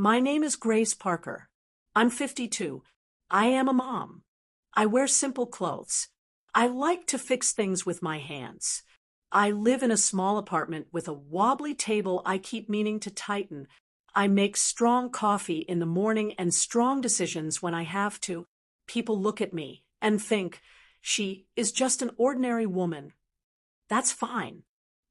My name is Grace Parker. I'm 52. I am a mom. I wear simple clothes. I like to fix things with my hands. I live in a small apartment with a wobbly table I keep meaning to tighten. I make strong coffee in the morning and strong decisions when I have to. People look at me and think, she is just an ordinary woman. That's fine.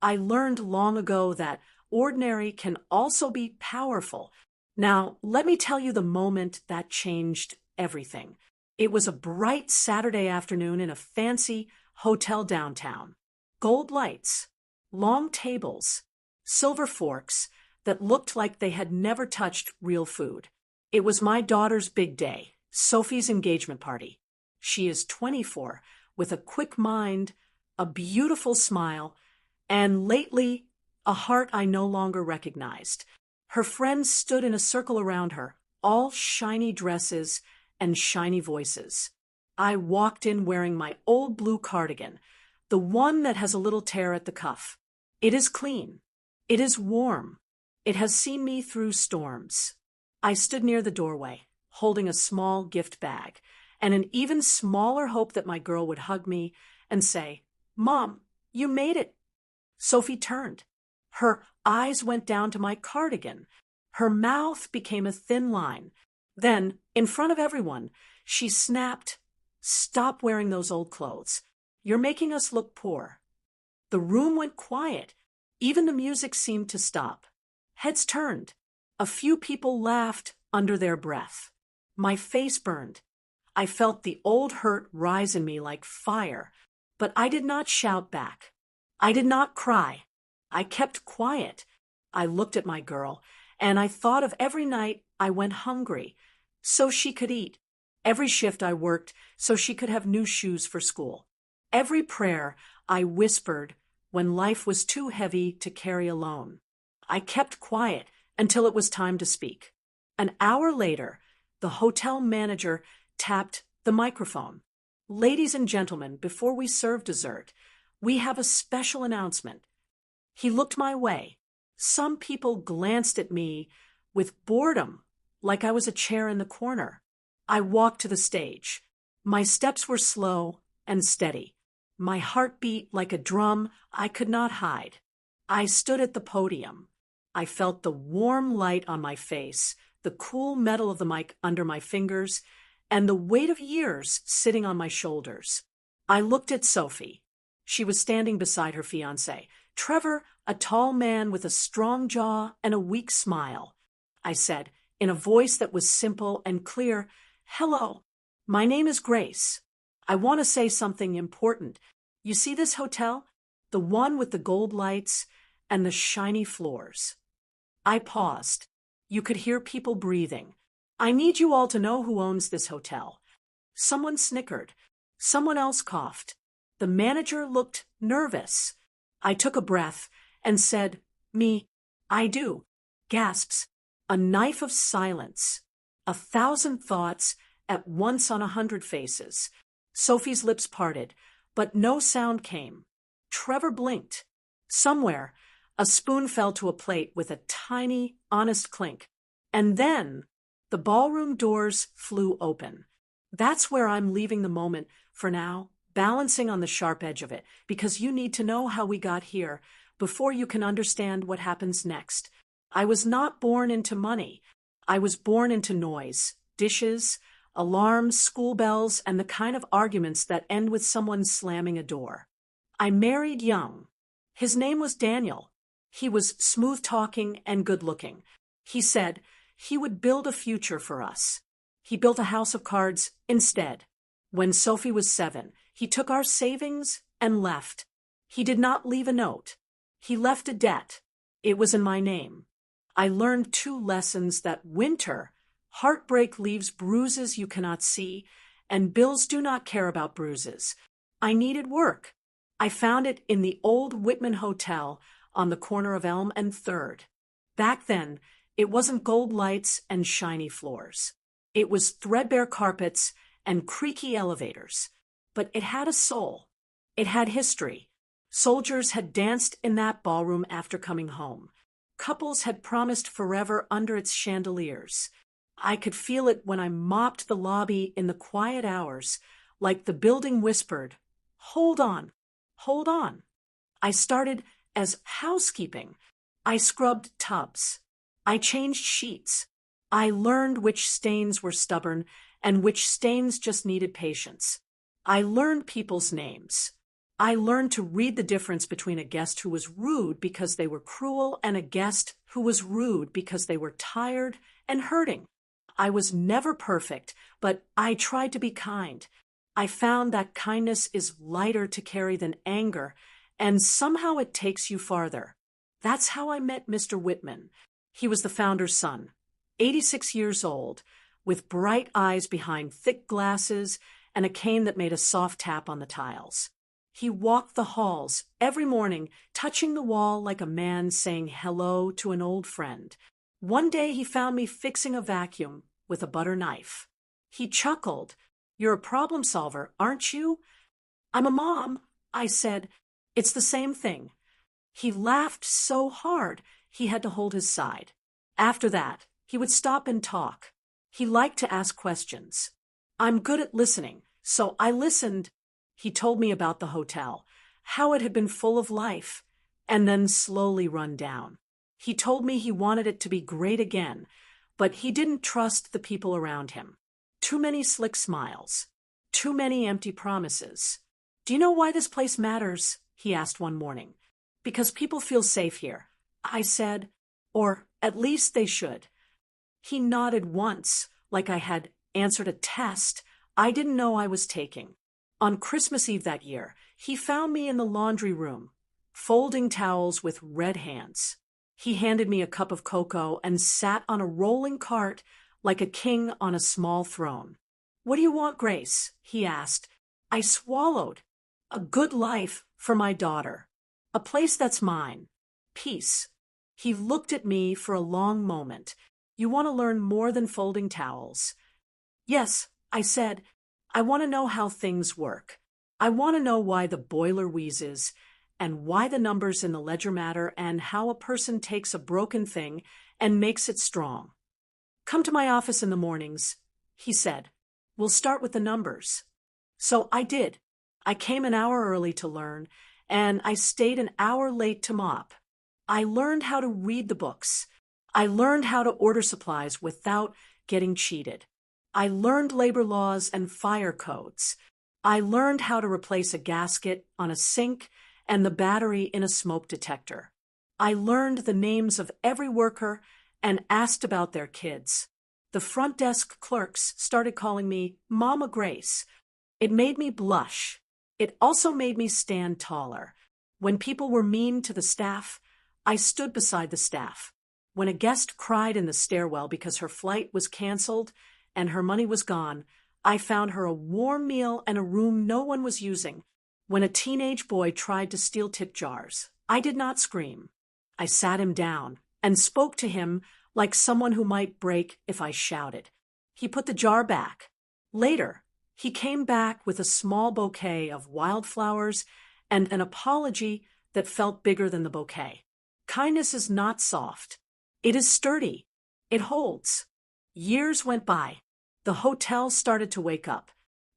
I learned long ago that ordinary can also be powerful. Now, let me tell you the moment that changed everything. It was a bright Saturday afternoon in a fancy hotel downtown. Gold lights, long tables, silver forks that looked like they had never touched real food. It was my daughter's big day, Sophie's engagement party. She is 24, with a quick mind, a beautiful smile, and lately, a heart I no longer recognized. Her friends stood in a circle around her, all shiny dresses and shiny voices. I walked in wearing my old blue cardigan, the one that has a little tear at the cuff. It is clean. It is warm. It has seen me through storms. I stood near the doorway, holding a small gift bag, and an even smaller hope that my girl would hug me and say, "Mom, you made it." Sophie turned. Her eyes went down to my cardigan. Her mouth became a thin line. Then, in front of everyone, she snapped, "Stop wearing those old clothes. You're making us look poor." The room went quiet. Even the music seemed to stop. Heads turned. A few people laughed under their breath. My face burned. I felt the old hurt rise in me like fire, but I did not shout back. I did not cry. I kept quiet. I looked at my girl, and I thought of every night I went hungry, so she could eat. Every shift I worked, so she could have new shoes for school. Every prayer I whispered when life was too heavy to carry alone. I kept quiet until it was time to speak. An hour later, the hotel manager tapped the microphone. "Ladies and gentlemen, before we serve dessert, we have a special announcement." He looked my way. Some people glanced at me with boredom, like I was a chair in the corner. I walked to the stage. My steps were slow and steady. My heart beat like a drum I could not hide. I stood at the podium. I felt the warm light on my face, the cool metal of the mic under my fingers, and the weight of years sitting on my shoulders. I looked at Sophie. She was standing beside her fiancé, Trevor, a tall man with a strong jaw and a weak smile. I said, in a voice that was simple and clear, "Hello, my name is Grace. I want to say something important. You see this hotel? The one with the gold lights and the shiny floors." I paused. You could hear people breathing. "I need you all to know who owns this hotel." Someone snickered. Someone else coughed. The manager looked nervous. I took a breath and said, "Me, I do." Gasps. A knife of silence. 1,000 thoughts at once on 100 faces. Sophie's lips parted, but no sound came. Trevor blinked. Somewhere, a spoon fell to a plate with a tiny, honest clink. And then, the ballroom doors flew open. That's where I'm leaving the moment for now, balancing on the sharp edge of it, because you need to know how we got here before you can understand what happens next. I was not born into money. I was born into noise, dishes, alarms, school bells, and the kind of arguments that end with someone slamming a door. I married young. His name was Daniel. He was smooth-talking and good-looking. He said he would build a future for us. He built a house of cards instead. When Sophie was 7, he took our savings and left. He did not leave a note. He left a debt. It was in my name. I learned 2 lessons: that winter, heartbreak leaves bruises you cannot see, and bills do not care about bruises. I needed work. I found it in the old Whitman Hotel on the corner of Elm and 3rd. Back then, it wasn't gold lights and shiny floors. It was threadbare carpets and creaky elevators. But it had a soul. It had history. Soldiers had danced in that ballroom after coming home. Couples had promised forever under its chandeliers. I could feel it when I mopped the lobby in the quiet hours, like the building whispered, "Hold on, hold on." I started as housekeeping. I scrubbed tubs. I changed sheets. I learned which stains were stubborn and which stains just needed patience. I learned people's names. I learned to read the difference between a guest who was rude because they were cruel and a guest who was rude because they were tired and hurting. I was never perfect, but I tried to be kind. I found that kindness is lighter to carry than anger, and somehow it takes you farther. That's how I met Mr. Whitman. He was the founder's son, 86 years old, with bright eyes behind thick glasses and a cane that made a soft tap on the tiles. He walked the halls every morning, touching the wall like a man saying hello to an old friend. One day he found me fixing a vacuum with a butter knife. He chuckled. "You're a problem solver, aren't you?" "I'm a mom," I said. "It's the same thing." He laughed so hard he had to hold his side. After that, he would stop and talk. He liked to ask questions. I'm good at listening, so I listened. He told me about the hotel, how it had been full of life, and then slowly run down. He told me he wanted it to be great again, but he didn't trust the people around him. Too many slick smiles. Too many empty promises. "Do you know why this place matters?" he asked one morning. "Because people feel safe here," I said, "or at least they should." He nodded once, like I had answered a test I didn't know I was taking. On Christmas Eve that year, he found me in the laundry room, folding towels with red hands. He handed me a cup of cocoa and sat on a rolling cart like a king on a small throne. "What do you want, Grace?" he asked. I swallowed. "A good life for my daughter. A place that's mine. Peace." He looked at me for a long moment. "You want to learn more than folding towels?" "Yes," I said. "I want to know how things work. I want to know why the boiler wheezes, and why the numbers in the ledger matter, and how a person takes a broken thing and makes it strong." "Come to my office in the mornings," he said. "We'll start with the numbers." So I did. I came an hour early to learn, and I stayed an hour late to mop. I learned how to read the books. I learned how to order supplies without getting cheated. I learned labor laws and fire codes. I learned how to replace a gasket on a sink and the battery in a smoke detector. I learned the names of every worker and asked about their kids. The front desk clerks started calling me Mama Grace. It made me blush. It also made me stand taller. When people were mean to the staff, I stood beside the staff. When a guest cried in the stairwell because her flight was canceled and her money was gone, I found her a warm meal and a room no one was using. When a teenage boy tried to steal tip jars, I did not scream. I sat him down and spoke to him like someone who might break if I shouted. He put the jar back. Later, he came back with a small bouquet of wildflowers and an apology that felt bigger than the bouquet. Kindness is not soft. It is sturdy. It holds. Years went by. The hotel started to wake up.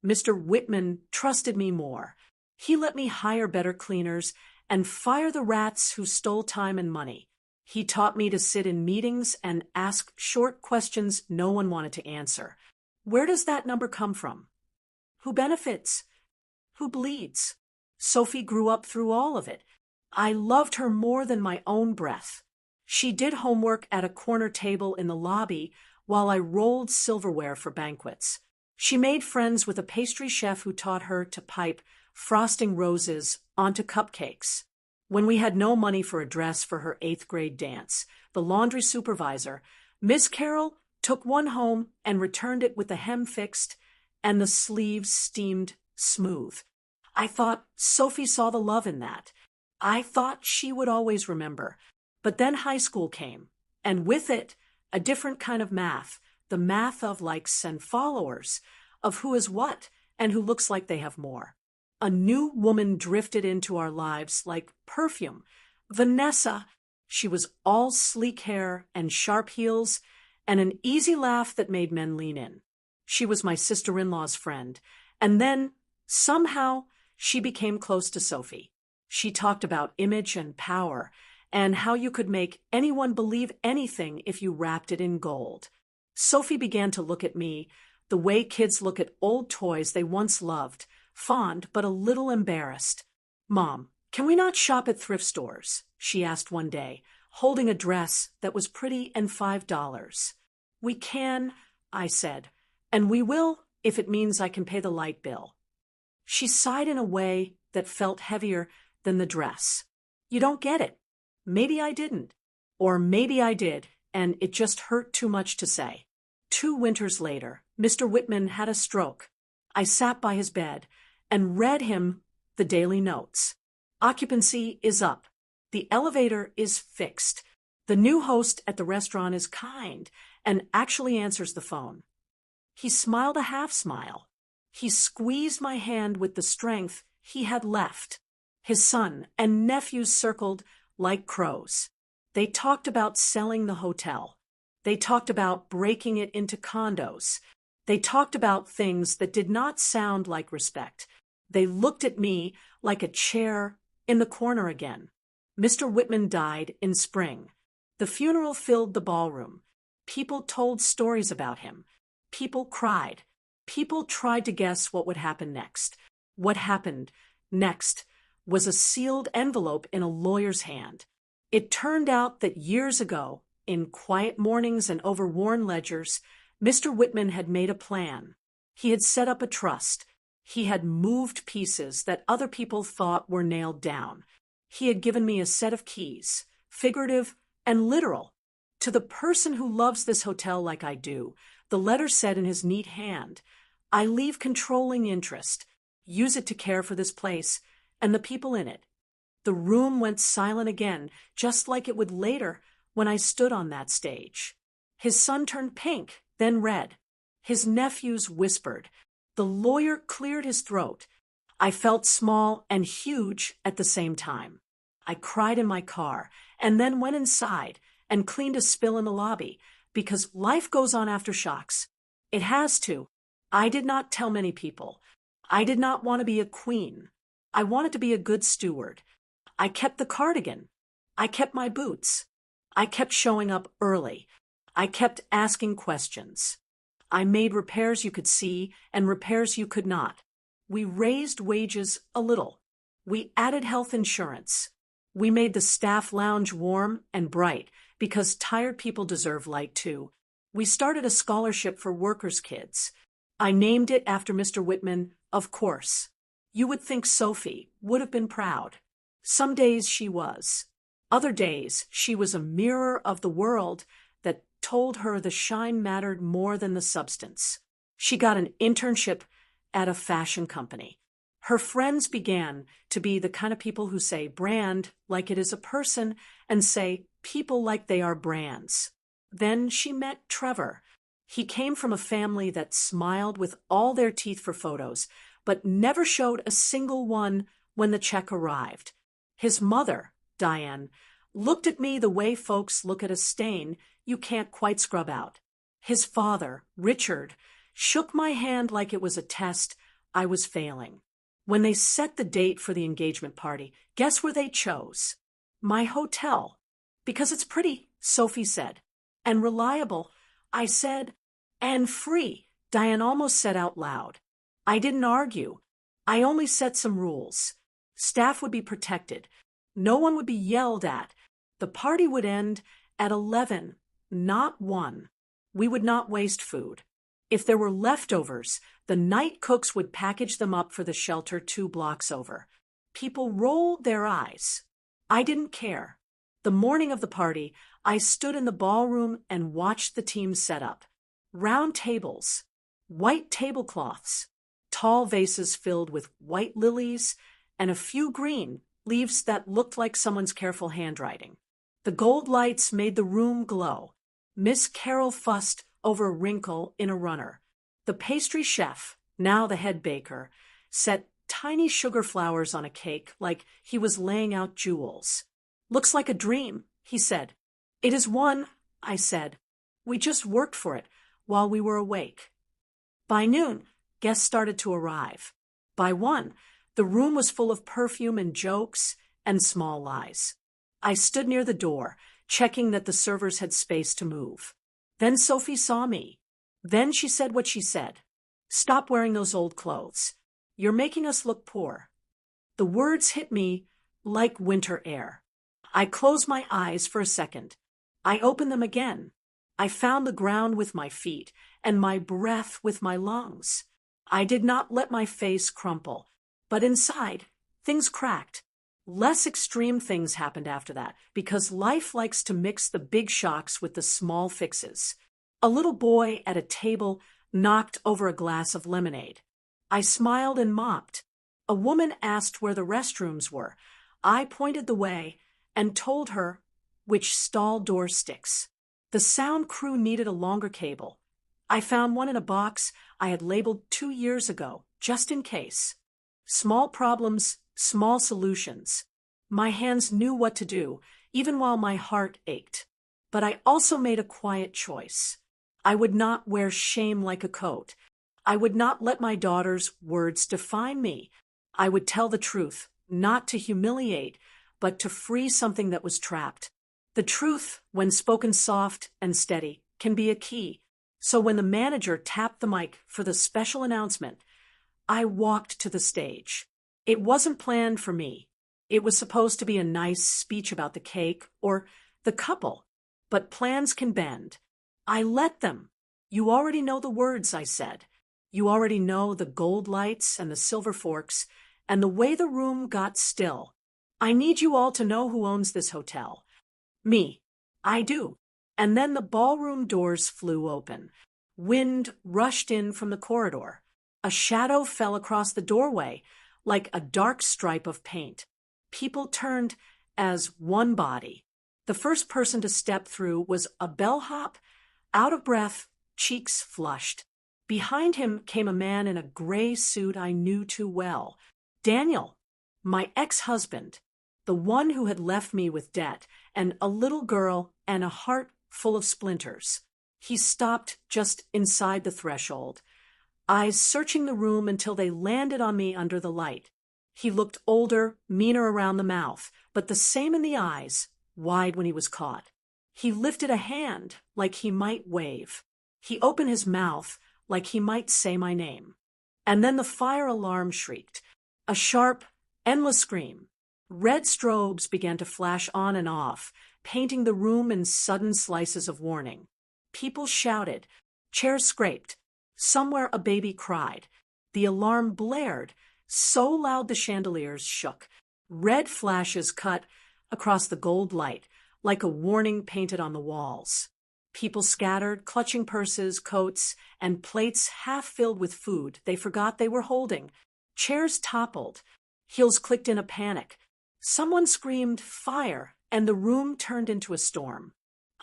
Mr. Whitman trusted me more. He let me hire better cleaners and fire the rats who stole time and money. He taught me to sit in meetings and ask short questions no one wanted to answer. Where does that number come from? Who benefits? Who bleeds? Sophie grew up through all of it. I loved her more than my own breath. She did homework at a corner table in the lobby while I rolled silverware for banquets. She made friends with a pastry chef who taught her to pipe frosting roses onto cupcakes. When we had no money for a dress for her 8th grade dance, the laundry supervisor, Miss Carroll, took one home and returned it with the hem fixed and the sleeves steamed smooth. I thought Sophie saw the love in that. I thought she would always remember. But then high school came, and with it, a different kind of math, the math of likes and followers, of who is what and who looks like they have more. A new woman drifted into our lives like perfume. Vanessa. She was all sleek hair and sharp heels and an easy laugh that made men lean in. She was my sister-in-law's friend, and then, somehow, she became close to Sophie. She talked about image and power, and how you could make anyone believe anything if you wrapped it in gold. Sophie began to look at me the way kids look at old toys they once loved, fond but a little embarrassed. "Mom, can we not shop at thrift stores?" she asked one day, holding a dress that was pretty and $5. "We can," I said, "and we will if it means I can pay the light bill." She sighed in a way that felt heavier than the dress. "You don't get it. Maybe I didn't. Or maybe I did, and it just hurt too much to say." 2 winters later, Mr. Whitman had a stroke. I sat by his bed and read him the daily notes. Occupancy is up. The elevator is fixed. The new host at the restaurant is kind and actually answers the phone. He smiled a half smile. He squeezed my hand with the strength he had left. His son and nephews circled like crows. They talked about selling the hotel. They talked about breaking it into condos. They talked about things that did not sound like respect. They looked at me like a chair in the corner again. Mr. Whitman died in spring. The funeral filled the ballroom. People told stories about him. People cried. People tried to guess what would happen next. What happened next was a sealed envelope in a lawyer's hand. It turned out that years ago, in quiet mornings and over worn ledgers, Mr. Whitman had made a plan. He had set up a trust. He had moved pieces that other people thought were nailed down. He had given me a set of keys, figurative and literal. "To the person who loves this hotel like I do," the letter said in his neat hand, "I leave controlling interest. Use it to care for this place and the people in it." The room went silent again, just like it would later when I stood on that stage. His son turned pink, then red. His nephews whispered. The lawyer cleared his throat. I felt small and huge at the same time. I cried in my car and then went inside and cleaned a spill in the lobby, because life goes on after shocks. It has to. I did not tell many people. I did not want to be a queen. I wanted to be a good steward. I kept the cardigan. I kept my boots. I kept showing up early. I kept asking questions. I made repairs you could see and repairs you could not. We raised wages a little. We added health insurance. We made the staff lounge warm and bright, because tired people deserve light too. We started a scholarship for workers' kids. I named it after Mr. Whitman, of course. You would think Sophie would have been proud. Some days she was. Other days she was a mirror of the world that told her the shine mattered more than the substance. She got an internship at a fashion company. Her friends began to be the kind of people who say brand like it is a person and say people like they are brands. Then she met Trevor. He came from a family that smiled with all their teeth for photos, but never showed a single one when the check arrived. His mother, Diane, looked at me the way folks look at a stain you can't quite scrub out. His father, Richard, shook my hand like it was a test I was failing. When they set the date for the engagement party, guess where they chose? My hotel. Because it's pretty, Sophie said. And reliable, I said. And free, Diane almost said out loud. I didn't argue. I only set some rules. Staff would be protected. No one would be yelled at. The party would end at 11, not 1. We would not waste food. If there were leftovers, the night cooks would package them up for the shelter 2 blocks over. People rolled their eyes. I didn't care. The morning of the party, I stood in the ballroom and watched the team set up. Round tables, white tablecloths, tall vases filled with white lilies, and a few green, leaves that looked like someone's careful handwriting. The gold lights made the room glow. Miss Carol fussed over a wrinkle in a runner. The pastry chef, now the head baker, set tiny sugar flowers on a cake like he was laying out jewels. Looks like a dream, He said. It is one, I said. We just worked for it while we were awake. By noon, guests started to arrive. By 1, the room was full of perfume and jokes and small lies. I stood near the door, checking that the servers had space to move. Then Sophie saw me. Then she said what she said. Stop wearing those old clothes. You're making us look poor. The words hit me like winter air. I closed my eyes for a second. I opened them again. I found the ground with my feet and my breath with my lungs. I did not let my face crumple, but inside, things cracked. Less extreme things happened after that, because life likes to mix the big shocks with the small fixes. A little boy at a table knocked over a glass of lemonade. I smiled and mopped. A woman asked where the restrooms were. I pointed the way and told her which stall door sticks. The sound crew needed a longer cable. I found one in a box I had labeled 2 years ago, just in case. Small problems, small solutions. My hands knew what to do, even while my heart ached. But I also made a quiet choice. I would not wear shame like a coat. I would not let my daughter's words define me. I would tell the truth, not to humiliate, but to free something that was trapped. The truth, when spoken soft and steady, can be a key. So when the manager tapped the mic for the special announcement, I walked to the stage. It wasn't planned for me. It was supposed to be a nice speech about the cake or the couple, but plans can bend. I let them. You already know the words, I said. You already know the gold lights and the silver forks and the way the room got still. I need you all to know who owns this hotel. Me. I do. And then the ballroom doors flew open. Wind rushed in from the corridor. A shadow fell across the doorway like a dark stripe of paint. People turned as one body. The first person to step through was a bellhop, out of breath, cheeks flushed. Behind him came a man in a gray suit I knew too well. Daniel, my ex-husband, the one who had left me with debt and a little girl and a heart full of splinters. He stopped just inside the threshold, eyes searching the room until they landed on me under the light. He looked older, meaner around the mouth, but the same in the eyes, wide when he was caught. He lifted a hand like he might wave. He opened his mouth like he might say my name. And then the fire alarm shrieked. A sharp, endless scream. Red strobes began to flash on and off, painting the room in sudden slices of warning. People shouted. Chairs scraped. Somewhere a baby cried. The alarm blared, so loud the chandeliers shook. Red flashes cut across the gold light, like a warning painted on the walls. People scattered, clutching purses, coats, and plates half filled with food they forgot they were holding. Chairs toppled. Heels clicked in a panic. Someone screamed, "Fire!" and the room turned into a storm.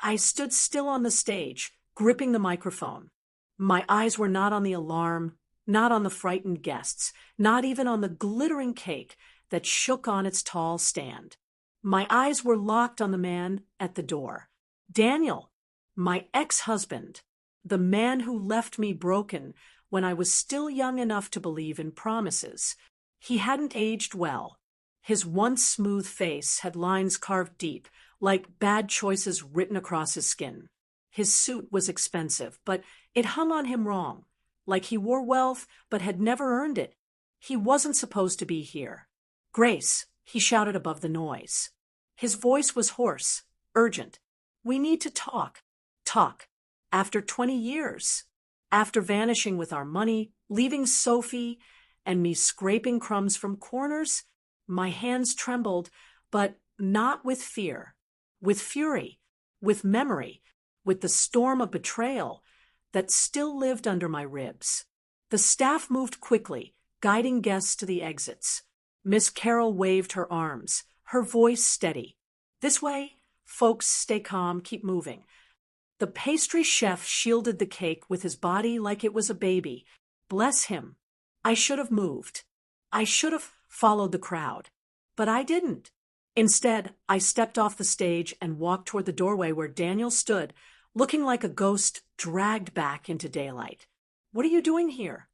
I stood still on the stage, gripping the microphone. My eyes were not on the alarm, not on the frightened guests, not even on the glittering cake that shook on its tall stand. My eyes were locked on the man at the door. Daniel, my ex-husband, the man who left me broken when I was still young enough to believe in promises. He hadn't aged well. His once smooth face had lines carved deep, like bad choices written across his skin. His suit was expensive, but it hung on him wrong, like he wore wealth but had never earned it. He wasn't supposed to be here. "Grace," he shouted above the noise. His voice was hoarse, urgent. "We need to talk. Talk. After 20 years. After vanishing with our money, leaving Sophie and me scraping crumbs from corners." My hands trembled, but not with fear. With fury. With memory. With the storm of betrayal that still lived under my ribs. The staff moved quickly, guiding guests to the exits. Miss Carroll waved her arms, her voice steady. "This way, folks, stay calm, keep moving." The pastry chef shielded the cake with his body like it was a baby. Bless him. I should have moved. I should have followed the crowd. But I didn't. Instead, I stepped off the stage and walked toward the doorway where Daniel stood, looking like a ghost dragged back into daylight. "What are you doing here?"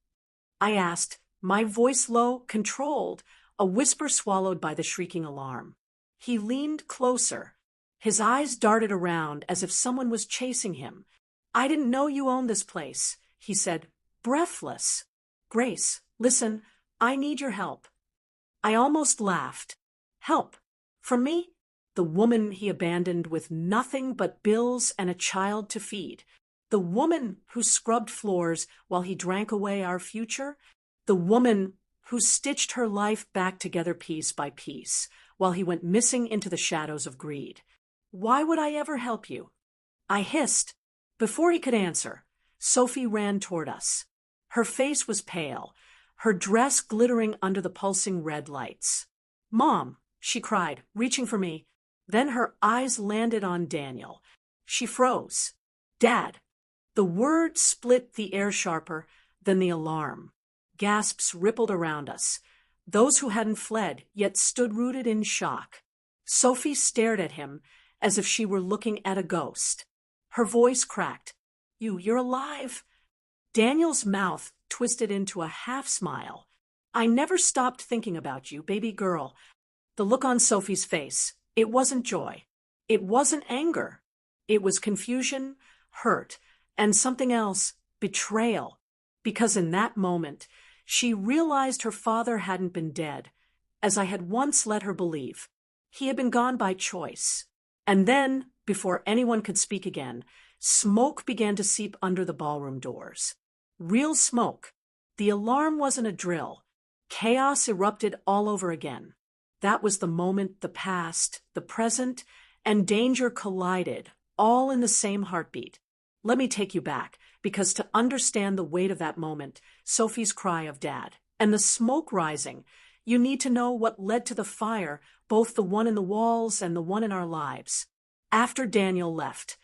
I asked, my voice low, controlled, a whisper swallowed by the shrieking alarm. He leaned closer. His eyes darted around as if someone was chasing him. "I didn't know you owned this place," he said, breathless. "Grace, listen, I need your help." I almost laughed. "Help? From me? The woman he abandoned with nothing but bills and a child to feed. The woman who scrubbed floors while he drank away our future. The woman who stitched her life back together piece by piece while he went missing into the shadows of greed. Why would I ever help you?" I hissed. Before he could answer, Sophie ran toward us. Her face was pale, her dress glittering under the pulsing red lights. "Mom," she cried, reaching for me. Then her eyes landed on Daniel. She froze. "Dad." The word split the air sharper than the alarm. Gasps rippled around us. Those who hadn't fled yet stood rooted in shock. Sophie stared at him as if she were looking at a ghost. Her voice cracked. You're alive." Daniel's mouth twisted into a half smile. "I never stopped thinking about you, baby girl." The look on Sophie's face, it wasn't joy. It wasn't anger. It was confusion, hurt, and something else, betrayal. Because in that moment, she realized her father hadn't been dead, as I had once let her believe. He had been gone by choice. And then, before anyone could speak again, smoke began to seep under the ballroom doors. Real smoke. The alarm wasn't a drill. Chaos erupted all over again. That was the moment the past, the present, and danger collided, all in the same heartbeat. Let me take you back, because to understand the weight of that moment, Sophie's cry of Dad, and the smoke rising, you need to know what led to the fire, both the one in the walls and the one in our lives. After Daniel left,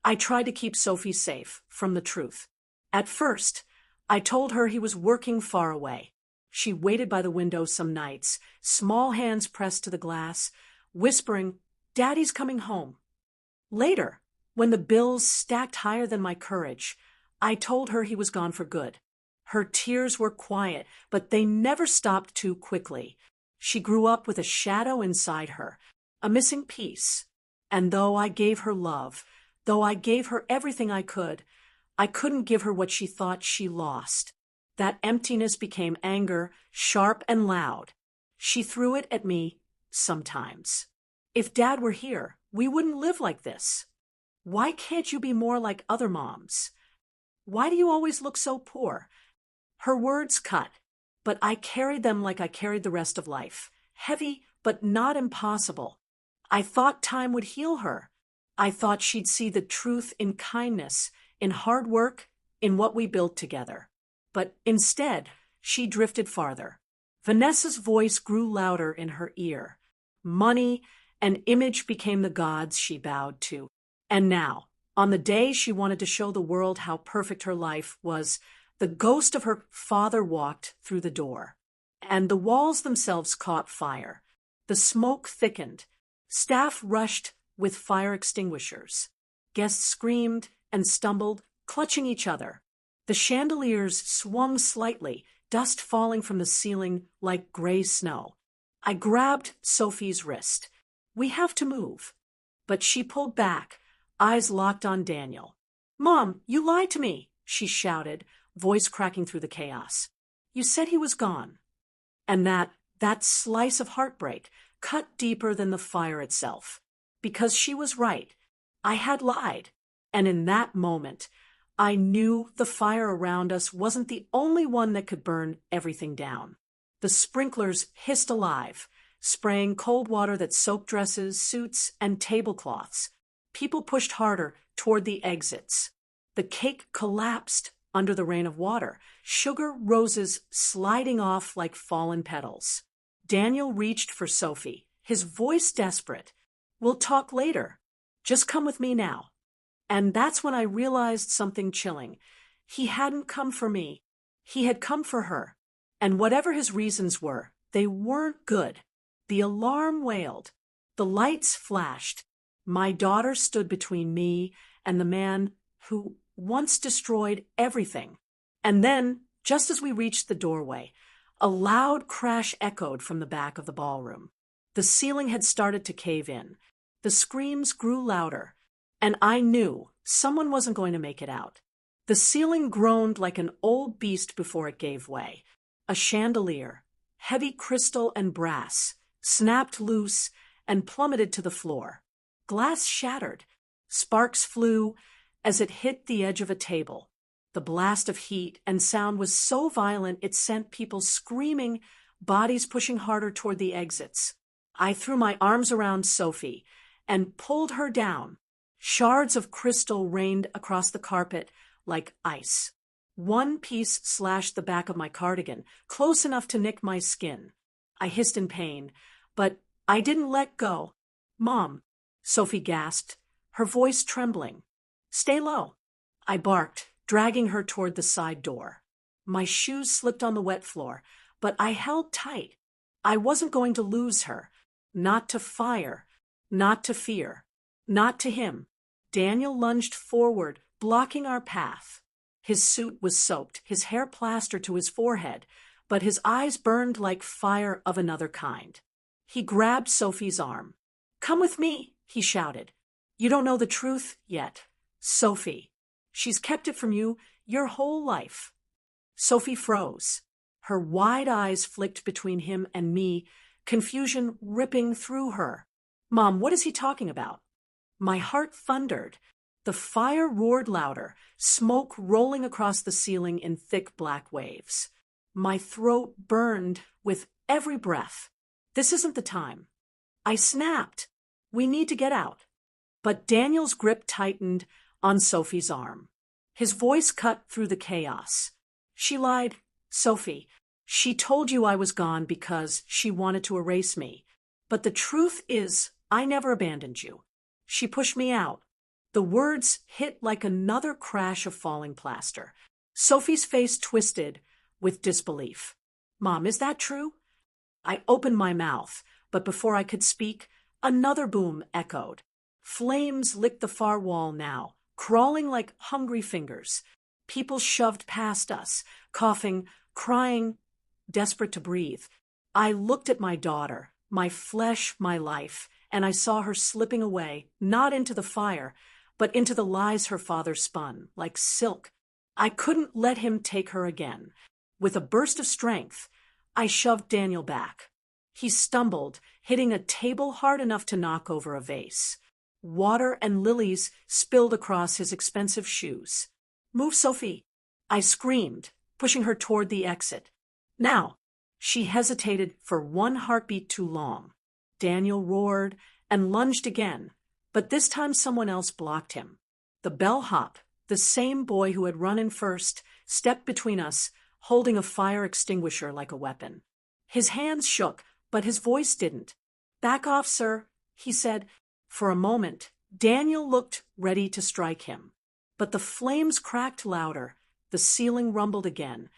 I tried to keep Sophie safe from the truth. At first, I told her he was working far away. She waited by the window some nights, small hands pressed to the glass, whispering, "Daddy's coming home." Later, when the bills stacked higher than my courage, I told her he was gone for good. Her tears were quiet, but they never stopped too quickly. She grew up with a shadow inside her, a missing piece. And though I gave her love, though I gave her everything I couldn't give her what she thought she lost. That emptiness became anger, sharp and loud. She threw it at me sometimes. "If Dad were here, we wouldn't live like this. Why can't you be more like other moms? Why do you always look so poor?" Her words cut, but I carried them like I carried the rest of life. Heavy, but not impossible. I thought time would heal her. I thought she'd see the truth in kindness, in hard work, in what we built together. But instead, she drifted farther. Vanessa's voice grew louder in her ear. Money and image became the gods she bowed to. And now, on the day she wanted to show the world how perfect her life was, the ghost of her father walked through the door. And the walls themselves caught fire. The smoke thickened. Staff rushed with fire extinguishers. Guests screamed and stumbled, clutching each other. The chandeliers swung slightly, dust falling from the ceiling like gray snow. I grabbed Sophie's wrist. "We have to move." But she pulled back, eyes locked on Daniel. "Mom, you lied to me," she shouted, voice cracking through the chaos. "You said he was gone." And that slice of heartbreak cut deeper than the fire itself. Because she was right. I had lied. And in that moment, I knew the fire around us wasn't the only one that could burn everything down. The sprinklers hissed alive, spraying cold water that soaked dresses, suits, and tablecloths. People pushed harder toward the exits. The cake collapsed under the rain of water, sugar roses sliding off like fallen petals. Daniel reached for Sophie, his voice desperate. "We'll talk later. Just come with me now." And that's when I realized something chilling. He hadn't come for me. He had come for her. And whatever his reasons were, they weren't good. The alarm wailed. The lights flashed. My daughter stood between me and the man who once destroyed everything. And then, just as we reached the doorway, a loud crash echoed from the back of the ballroom. The ceiling had started to cave in. The screams grew louder, and I knew someone wasn't going to make it out. The ceiling groaned like an old beast before it gave way. A chandelier, heavy crystal and brass, snapped loose and plummeted to the floor. Glass shattered. Sparks flew as it hit the edge of a table. The blast of heat and sound was so violent it sent people screaming, bodies pushing harder toward the exits. I threw my arms around Sophie and pulled her down. Shards of crystal rained across the carpet like ice. One piece slashed the back of my cardigan, close enough to nick my skin. I hissed in pain, but I didn't let go. "Mom," Sophie gasped, her voice trembling. "Stay low," I barked, dragging her toward the side door. My shoes slipped on the wet floor, but I held tight. I wasn't going to lose her. Not to fire, not to fear, not to him. Daniel lunged forward, blocking our path. His suit was soaked, his hair plastered to his forehead, but his eyes burned like fire of another kind. He grabbed Sophie's arm. "Come with me," he shouted. "You don't know the truth yet. Sophie. She's kept it from you your whole life." Sophie froze. Her wide eyes flicked between him and me, confusion ripping through her. "Mom, what is he talking about?" My heart thundered. The fire roared louder, smoke rolling across the ceiling in thick black waves. My throat burned with every breath. "This isn't the time." I snapped. "We need to get out." But Daniel's grip tightened on Sophie's arm. His voice cut through the chaos. "She lied, Sophie. She told you I was gone because she wanted to erase me. But the truth is, I never abandoned you. She pushed me out." The words hit like another crash of falling plaster. Sophie's face twisted with disbelief. "Mom, is that true?" I opened my mouth, but before I could speak, another boom echoed. Flames licked the far wall now, crawling like hungry fingers. People shoved past us, coughing, crying, desperate to breathe. I looked at my daughter, my flesh, my life, and I saw her slipping away, not into the fire, but into the lies her father spun, like silk. I couldn't let him take her again. With a burst of strength, I shoved Daniel back. He stumbled, hitting a table hard enough to knock over a vase. Water and lilies spilled across his expensive shoes. "Move, Sophie," I screamed, pushing her toward the exit. "Now." She hesitated for one heartbeat too long. Daniel roared and lunged again, but this time someone else blocked him. The bellhop, the same boy who had run in first, stepped between us, holding a fire extinguisher like a weapon. His hands shook, but his voice didn't. "Back off, sir," he said. For a moment, Daniel looked ready to strike him. But the flames cracked louder, the ceiling rumbled again,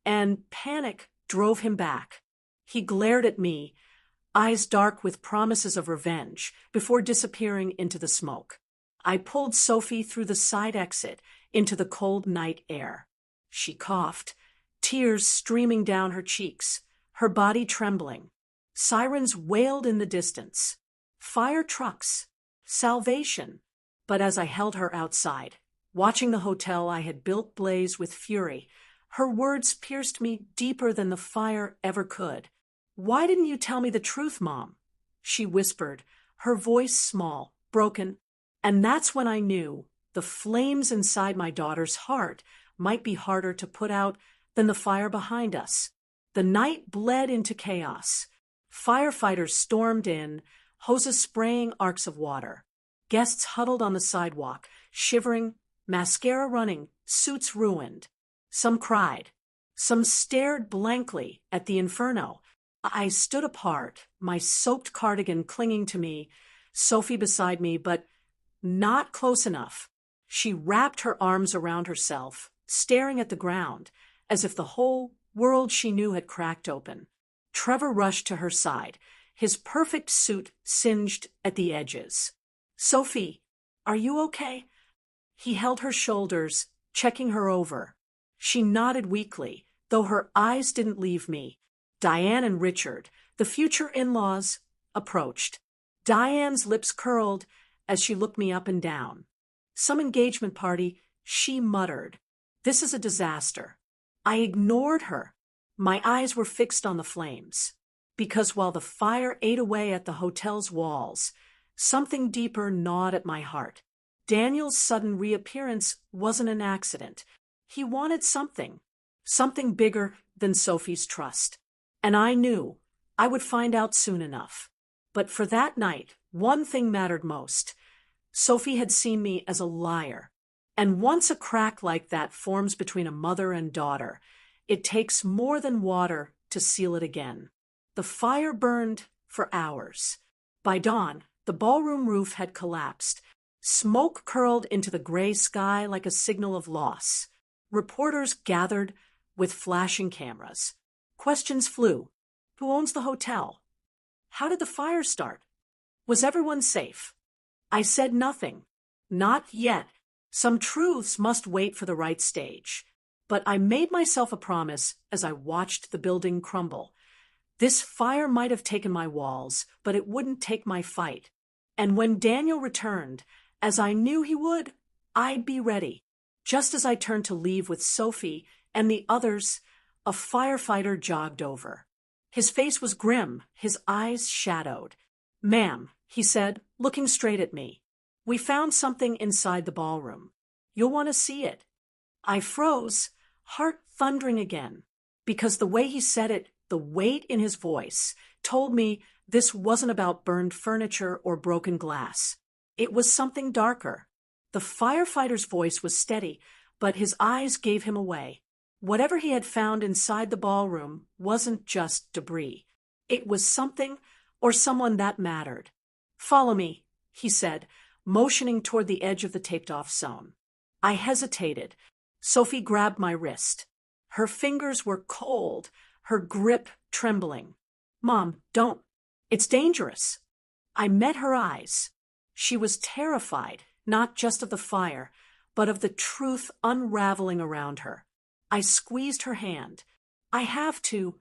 and panic drove him back. He glared at me, eyes dark with promises of revenge, before disappearing into the smoke. I pulled Sophie through the side exit into the cold night air. She coughed, tears streaming down her cheeks, her body trembling. Sirens wailed in the distance. Fire trucks. Salvation. But as I held her outside, watching the hotel I had built blaze with fury, her words pierced me deeper than the fire ever could. "Why didn't you tell me the truth, Mom?" she whispered, her voice small, broken. And that's when I knew the flames inside my daughter's heart might be harder to put out than the fire behind us. The night bled into chaos. Firefighters stormed in, hoses spraying arcs of water. Guests huddled on the sidewalk, shivering, mascara running, suits ruined. Some cried. Some stared blankly at the inferno. I stood apart, my soaked cardigan clinging to me, Sophie beside me, but not close enough. She wrapped her arms around herself, staring at the ground, as if the whole world she knew had cracked open. Trevor rushed to her side, his perfect suit singed at the edges. "Sophie, are you okay?" He held her shoulders, checking her over. She nodded weakly, though her eyes didn't leave me. Diane and Richard, the future in-laws, approached. Diane's lips curled as she looked me up and down. "Some engagement party," she muttered. "This is a disaster." I ignored her. My eyes were fixed on the flames. Because while the fire ate away at the hotel's walls, something deeper gnawed at my heart. Daniel's sudden reappearance wasn't an accident. He wanted something bigger than Sophie's trust. And I knew I would find out soon enough. But for that night, one thing mattered most. Sophie had seen me as a liar. And once a crack like that forms between a mother and daughter, it takes more than water to seal it again. The fire burned for hours. By dawn, the ballroom roof had collapsed. Smoke curled into the gray sky like a signal of loss. Reporters gathered with flashing cameras. Questions flew. Who owns the hotel? How did the fire start? Was everyone safe? I said nothing. Not yet. Some truths must wait for the right stage. But I made myself a promise as I watched the building crumble. This fire might have taken my walls, but it wouldn't take my fight. And when Daniel returned, as I knew he would, I'd be ready. Just as I turned to leave with Sophie and the others, a firefighter jogged over. His face was grim, his eyes shadowed. "Ma'am," he said, looking straight at me, "we found something inside the ballroom. You'll want to see it." I froze, heart thundering again, because the way he said it, the weight in his voice, told me this wasn't about burned furniture or broken glass. It was something darker. The firefighter's voice was steady, but his eyes gave him away. Whatever he had found inside the ballroom wasn't just debris. It was something or someone that mattered. "Follow me," he said, motioning toward the edge of the taped-off zone. I hesitated. Sophie grabbed my wrist. Her fingers were cold, her grip trembling. "Mom, don't. It's dangerous." I met her eyes. She was terrified, not just of the fire, but of the truth unraveling around her. I squeezed her hand. "I have to."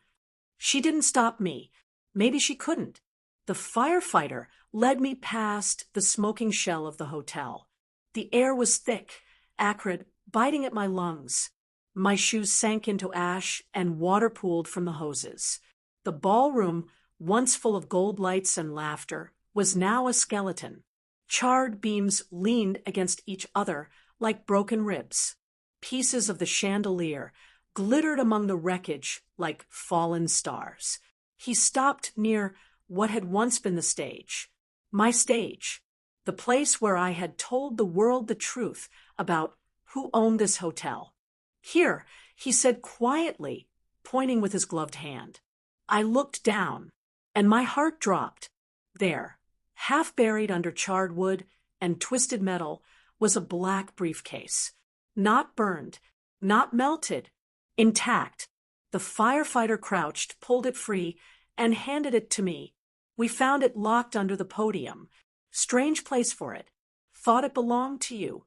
She didn't stop me. Maybe she couldn't. The firefighter led me past the smoking shell of the hotel. The air was thick, acrid, biting at my lungs. My shoes sank into ash and water pooled from the hoses. The ballroom, once full of gold lights and laughter, was now a skeleton. Charred beams leaned against each other like broken ribs. Pieces of the chandelier glittered among the wreckage like fallen stars. He stopped near what had once been the stage. My stage. The place where I had told the world the truth about who owned this hotel. "Here," he said quietly, pointing with his gloved hand. I looked down, and my heart dropped. There, half buried under charred wood and twisted metal, was a black briefcase. Not burned, not melted, intact. The firefighter crouched, pulled it free, and handed it to me. "We found it locked under the podium. Strange place for it. Thought it belonged to you."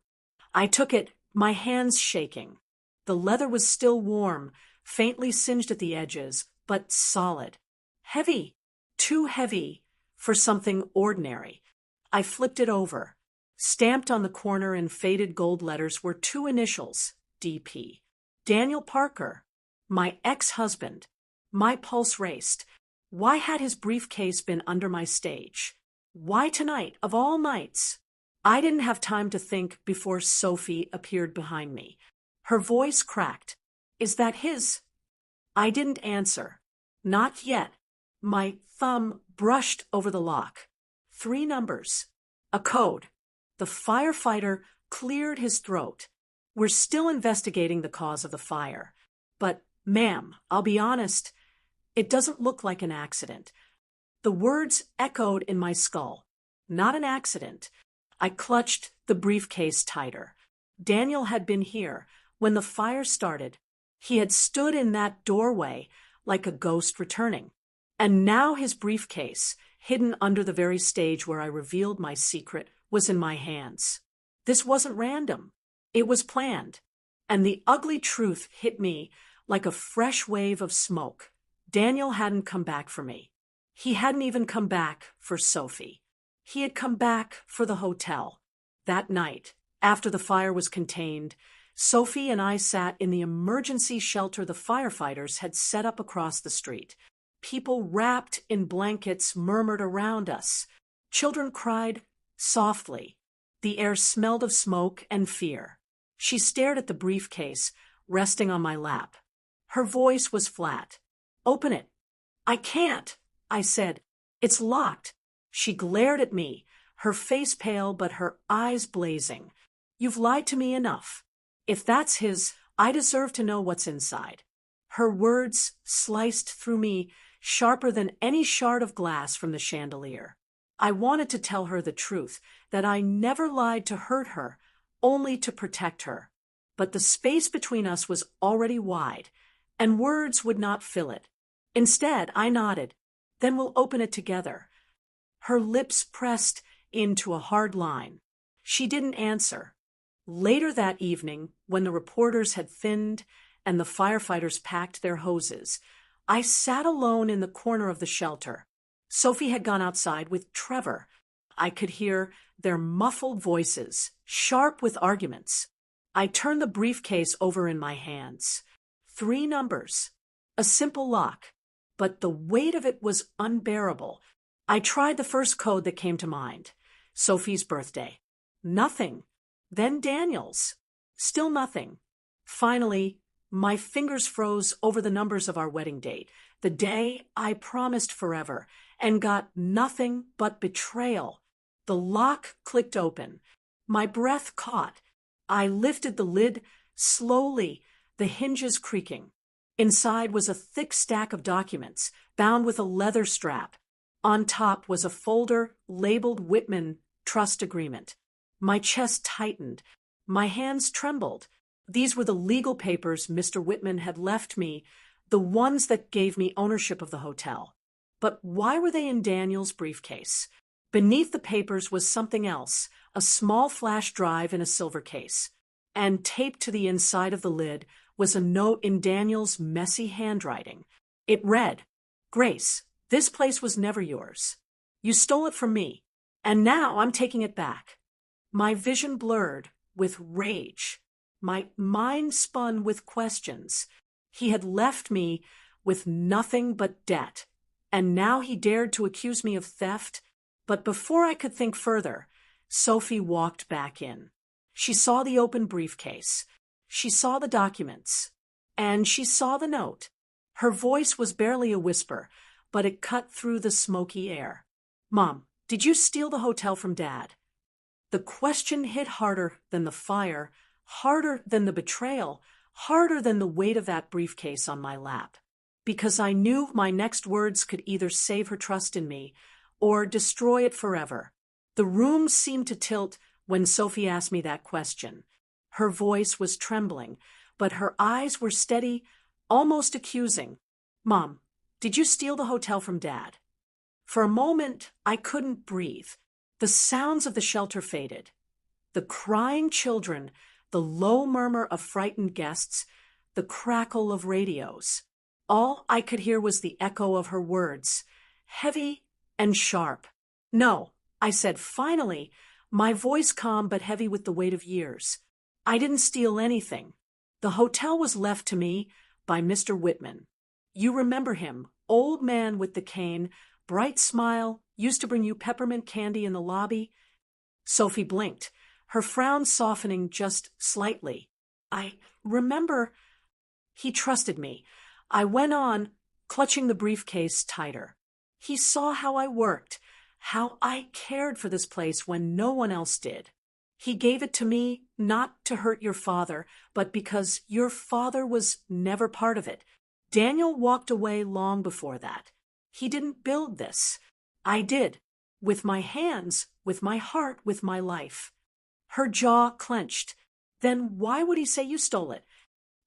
I took it, my hands shaking. The leather was still warm, faintly singed at the edges, but solid. Heavy, too heavy for something ordinary. I flipped it over. Stamped on the corner in faded gold letters were two initials, DP. Daniel Parker, my ex-husband. My pulse raced. Why had his briefcase been under my stage? Why tonight, of all nights? I didn't have time to think before Sophie appeared behind me. Her voice cracked. "Is that his?" I didn't answer. Not yet. My thumb brushed over the lock. 3 numbers. A code. The firefighter cleared his throat. "We're still investigating the cause of the fire. But, ma'am, I'll be honest, it doesn't look like an accident." The words echoed in my skull. Not an accident. I clutched the briefcase tighter. Daniel had been here when the fire started. He had stood in that doorway like a ghost returning. And now his briefcase, hidden under the very stage where I revealed my secret, was in my hands. This wasn't random. It was planned. And the ugly truth hit me like a fresh wave of smoke. Daniel hadn't come back for me. He hadn't even come back for Sophie. He had come back for the hotel. That night, after the fire was contained, Sophie and I sat in the emergency shelter the firefighters had set up across the street. People wrapped in blankets murmured around us. Children cried softly. The air smelled of smoke and fear. She stared at the briefcase, resting on my lap. Her voice was flat. "Open it." "I can't," I said. "It's locked." She glared at me, her face pale but her eyes blazing. "You've lied to me enough. If that's his, I deserve to know what's inside." Her words sliced through me, sharper than any shard of glass from the chandelier. I wanted to tell her the truth, that I never lied to hurt her, only to protect her. But the space between us was already wide, and words would not fill it. Instead, I nodded. "Then we'll open it together." Her lips pressed into a hard line. She didn't answer. Later that evening, when the reporters had thinned and the firefighters packed their hoses, I sat alone in the corner of the shelter. Sophie had gone outside with Trevor. I could hear their muffled voices, sharp with arguments. I turned the briefcase over in my hands. 3 numbers. A simple lock. But the weight of it was unbearable. I tried the first code that came to mind. Sophie's birthday. Nothing. Then Daniel's. Still nothing. Finally, my fingers froze over the numbers of our wedding date, the day I promised forever, and got nothing but betrayal. The lock clicked open. My breath caught. I lifted the lid slowly, the hinges creaking. Inside was a thick stack of documents, bound with a leather strap. On top was a folder labeled Whitman Trust Agreement. My chest tightened. My hands trembled. These were the legal papers Mr. Whitman had left me, the ones that gave me ownership of the hotel. But why were they in Daniel's briefcase? Beneath the papers was something else, a small flash drive in a silver case. And taped to the inside of the lid was a note in Daniel's messy handwriting. It read, "Grace, this place was never yours. You stole it from me, and now I'm taking it back." My vision blurred with rage. My mind spun with questions. He had left me with nothing but debt, and now he dared to accuse me of theft. But before I could think further, Sophie walked back in. She saw the open briefcase. She saw the documents. And she saw the note. Her voice was barely a whisper, but it cut through the smoky air. "Mom, did you steal the hotel from Dad?" The question hit harder than the fire, harder than the betrayal, harder than the weight of that briefcase on my lap. Because I knew my next words could either save her trust in me or destroy it forever. The room seemed to tilt when Sophie asked me that question. Her voice was trembling, but her eyes were steady, almost accusing. "Mom, did you steal the hotel from Dad?" For a moment, I couldn't breathe. The sounds of the shelter faded. The crying children, the low murmur of frightened guests, the crackle of radios. All I could hear was the echo of her words, heavy and sharp. "No," I said finally, my voice calm but heavy with the weight of years. "I didn't steal anything. The hotel was left to me by Mr. Whitman. You remember him, old man with the cane, bright smile, used to bring you peppermint candy in the lobby." Sophie blinked, her frown softening just slightly. "I remember. He trusted me." I went on, clutching the briefcase tighter. "He saw how I worked, how I cared for this place when no one else did. He gave it to me not to hurt your father, but because your father was never part of it. Daniel walked away long before that. He didn't build this. I did. With my hands, with my heart, with my life." Her jaw clenched. "Then why would he say you stole it?"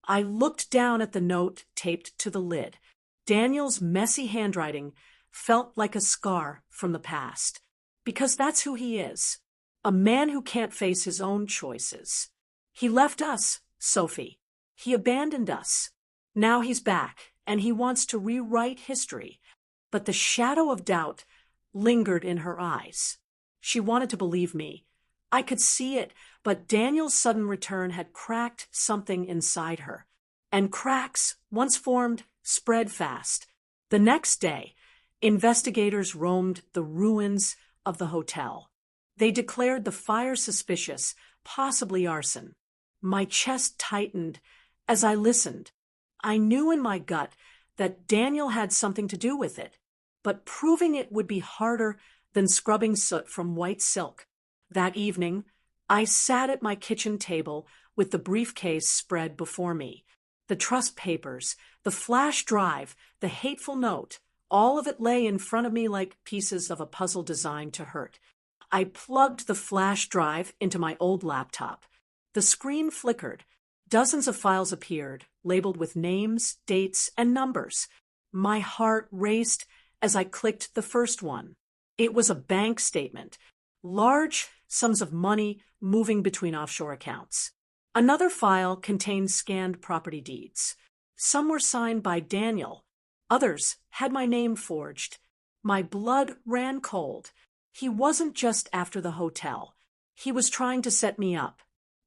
I looked down at the note taped to the lid. Daniel's messy handwriting felt like a scar from the past, because that's who he is, a man who can't face his own choices. He left us, Sophie. He abandoned us. Now he's back, and he wants to rewrite history. But the shadow of doubt lingered in her eyes. She wanted to believe me. I could see it, but Daniel's sudden return had cracked something inside her. And cracks, once formed, spread fast. The next day, investigators roamed the ruins of the hotel. They declared the fire suspicious, possibly arson. My chest tightened as I listened. I knew in my gut that Daniel had something to do with it, but proving it would be harder than scrubbing soot from white silk. That evening, I sat at my kitchen table with the briefcase spread before me. The trust papers, the flash drive, the hateful note, all of it lay in front of me like pieces of a puzzle designed to hurt. I plugged the flash drive into my old laptop. The screen flickered. Dozens of files appeared, labeled with names, dates, and numbers. My heart raced as I clicked the first one. It was a bank statement, large sums of money moving between offshore accounts. Another file contained scanned property deeds. Some were signed by Daniel. Others had my name forged. My blood ran cold. He wasn't just after the hotel. He was trying to set me up,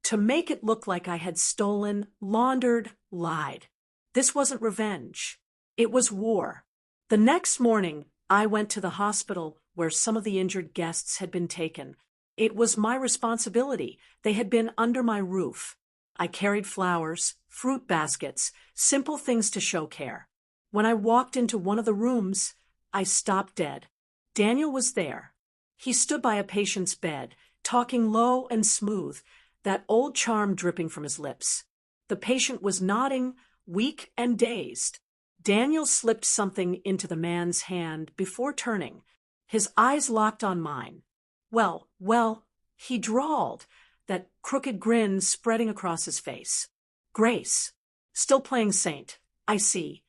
to make it look like I had stolen, laundered, lied. This wasn't revenge. It was war. The next morning, I went to the hospital where some of the injured guests had been taken. It was my responsibility. They had been under my roof. I carried flowers, fruit baskets, simple things to show care. When I walked into one of the rooms, I stopped dead. Daniel was there. He stood by a patient's bed, talking low and smooth, that old charm dripping from his lips. The patient was nodding, weak and dazed. Daniel slipped something into the man's hand before turning. His eyes locked on mine. Well, he drawled, that crooked grin spreading across his face. Grace. Still playing saint. I see.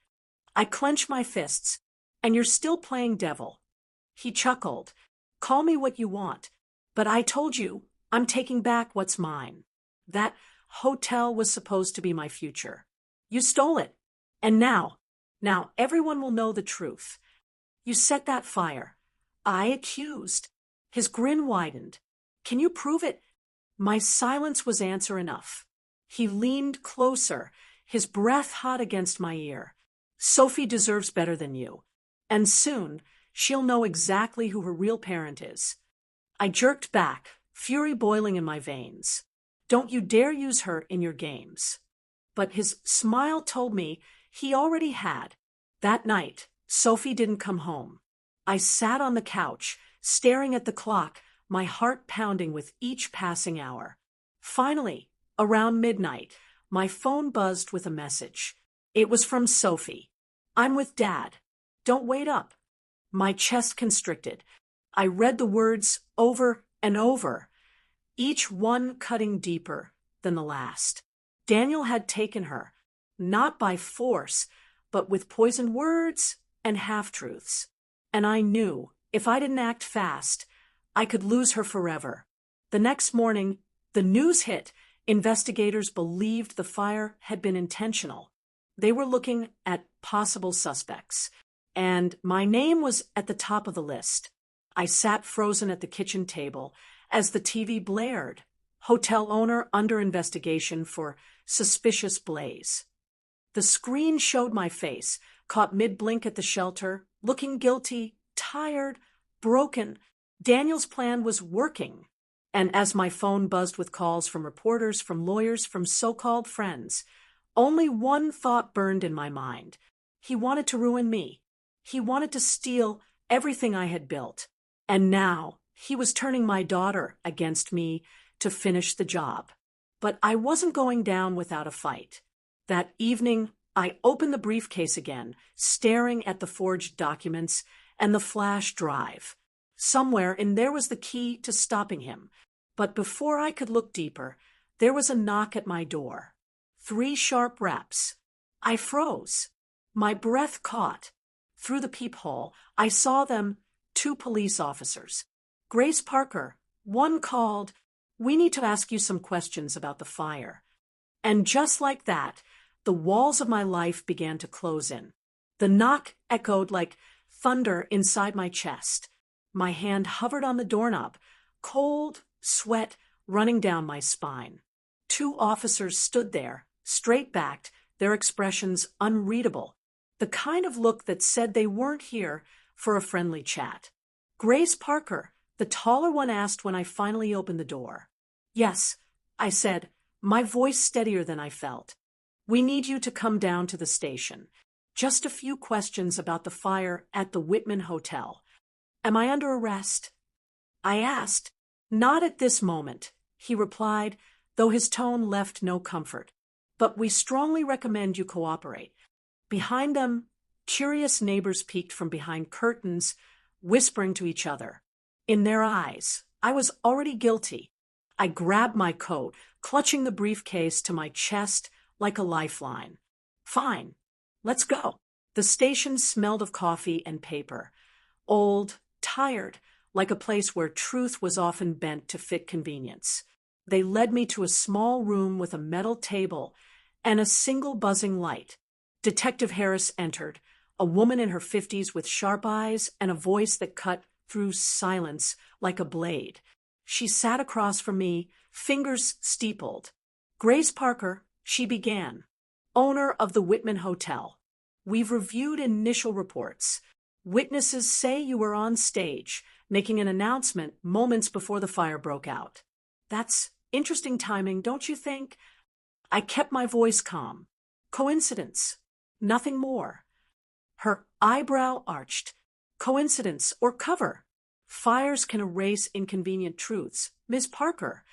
I clenched my fists. And you're still playing devil. He chuckled. Call me what you want. But I told you, I'm taking back what's mine. That hotel was supposed to be my future. You stole it. And now everyone will know the truth. You set that fire. I accused. His grin widened. Can you prove it? My silence was answer enough. He leaned closer, his breath hot against my ear. Sophie deserves better than you. And soon, she'll know exactly who her real parent is. I jerked back, fury boiling in my veins. Don't you dare use her in your games. But his smile told me he already had. That night, Sophie didn't come home. I sat on the couch, staring at the clock, my heart pounding with each passing hour. Finally, around midnight, my phone buzzed with a message. It was from Sophie. I'm with Dad. Don't wait up. My chest constricted. I read the words over and over, each one cutting deeper than the last. Daniel had taken her, not by force, but with poisoned words and half-truths. And I knew, if I didn't act fast, I could lose her forever. The next morning, the news hit. Investigators believed the fire had been intentional. They were looking at possible suspects, and my name was at the top of the list. I sat frozen at the kitchen table as the TV blared. Hotel owner under investigation for suspicious blaze. The screen showed my face, caught mid-blink at the shelter, looking guilty, tired, broken. Daniel's plan was working. And as my phone buzzed with calls from reporters, from lawyers, from so-called friends, only one thought burned in my mind. He wanted to ruin me. He wanted to steal everything I had built. And now he was turning my daughter against me to finish the job. But I wasn't going down without a fight. That evening, I opened the briefcase again, staring at the forged documents and the flash drive. Somewhere in there was the key to stopping him. But before I could look deeper, there was a knock at my door. 3 sharp raps. I froze. My breath caught. Through the peephole, I saw them, 2 police officers. Grace Parker, one called, "We need to ask you some questions about the fire." And just like that, the walls of my life began to close in. The knock echoed like thunder inside my chest. My hand hovered on the doorknob, cold sweat running down my spine. 2 officers stood there, straight-backed, their expressions unreadable, the kind of look that said they weren't here for a friendly chat. "Grace Parker," the taller one asked when I finally opened the door. "Yes," I said, my voice steadier than I felt. "We need you to come down to the station. Just a few questions about the fire at the Whitman Hotel." "Am I under arrest?" I asked. "Not at this moment," he replied, though his tone left no comfort. "But we strongly recommend you cooperate." Behind them, curious neighbors peeked from behind curtains, whispering to each other. In their eyes, I was already guilty. I grabbed my coat, clutching the briefcase to my chest like a lifeline. "Fine, let's go." The station smelled of coffee and paper. Old, tired, like a place where truth was often bent to fit convenience. They led me to a small room with a metal table and a single buzzing light. Detective Harris entered, a woman in her 50s with sharp eyes and a voice that cut through silence like a blade. She sat across from me, fingers steepled. "Grace Parker," she began, "owner of the Whitman Hotel. We've reviewed initial reports. Witnesses say you were on stage, making an announcement moments before the fire broke out. That's interesting timing, don't you think?" I kept my voice calm. "Coincidence. Nothing more." Her eyebrow arched. "Coincidence or cover? Fires can erase inconvenient truths. Miss Parker."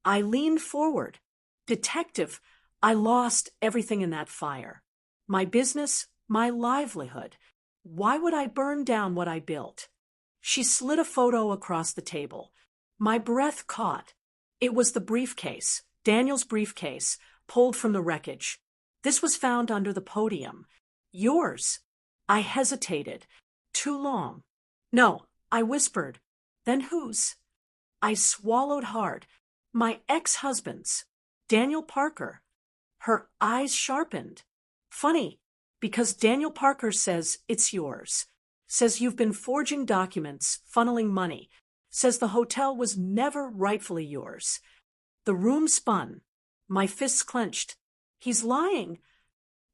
I leaned forward. "Detective, I lost everything in that fire. My business, my livelihood. Why would I burn down what I built?" She slid a photo across the table. My breath caught. It was the briefcase, Daniel's briefcase, pulled from the wreckage. "This was found under the podium. Yours." I hesitated. Too long. "No," I whispered. "Then whose?" I swallowed hard. "My ex-husband's. Daniel Parker." Her eyes sharpened. "Funny, because Daniel Parker says it's yours. Says you've been forging documents, funneling money. Says the hotel was never rightfully yours." The room spun. My fists clenched. "He's lying."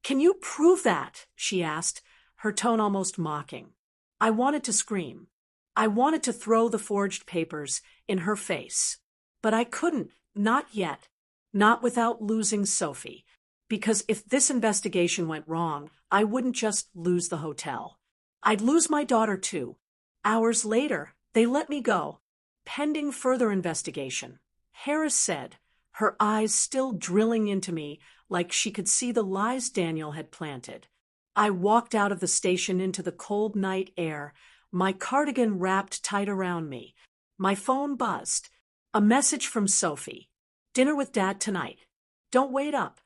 "Can you prove that?" she asked, her tone almost mocking. I wanted to scream. I wanted to throw the forged papers in her face. But I couldn't, not yet, not without losing Sophie. Because if this investigation went wrong, I wouldn't just lose the hotel. I'd lose my daughter too. Hours later, they let me go, pending further investigation. Harris said, her eyes still drilling into me like she could see the lies Daniel had planted. I walked out of the station into the cold night air, my cardigan wrapped tight around me. My phone buzzed. A message from Sophie. "Dinner with Dad tonight. Don't wait up."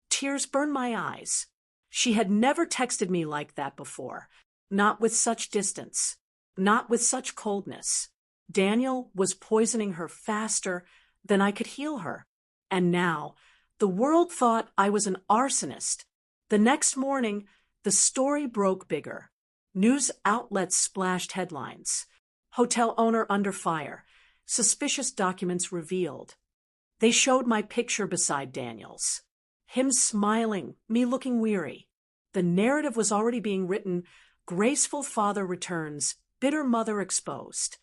Tears burned my eyes. She had never texted me like that before. Not with such distance. Not with such coldness. Daniel was poisoning her faster than I could heal her. And now, the world thought I was an arsonist. The next morning, the story broke bigger. News outlets splashed headlines. "Hotel owner under fire. Suspicious documents revealed." They showed my picture beside Daniel's. Him smiling, me looking weary. The narrative was already being written. Graceful father returns, bitter mother exposed.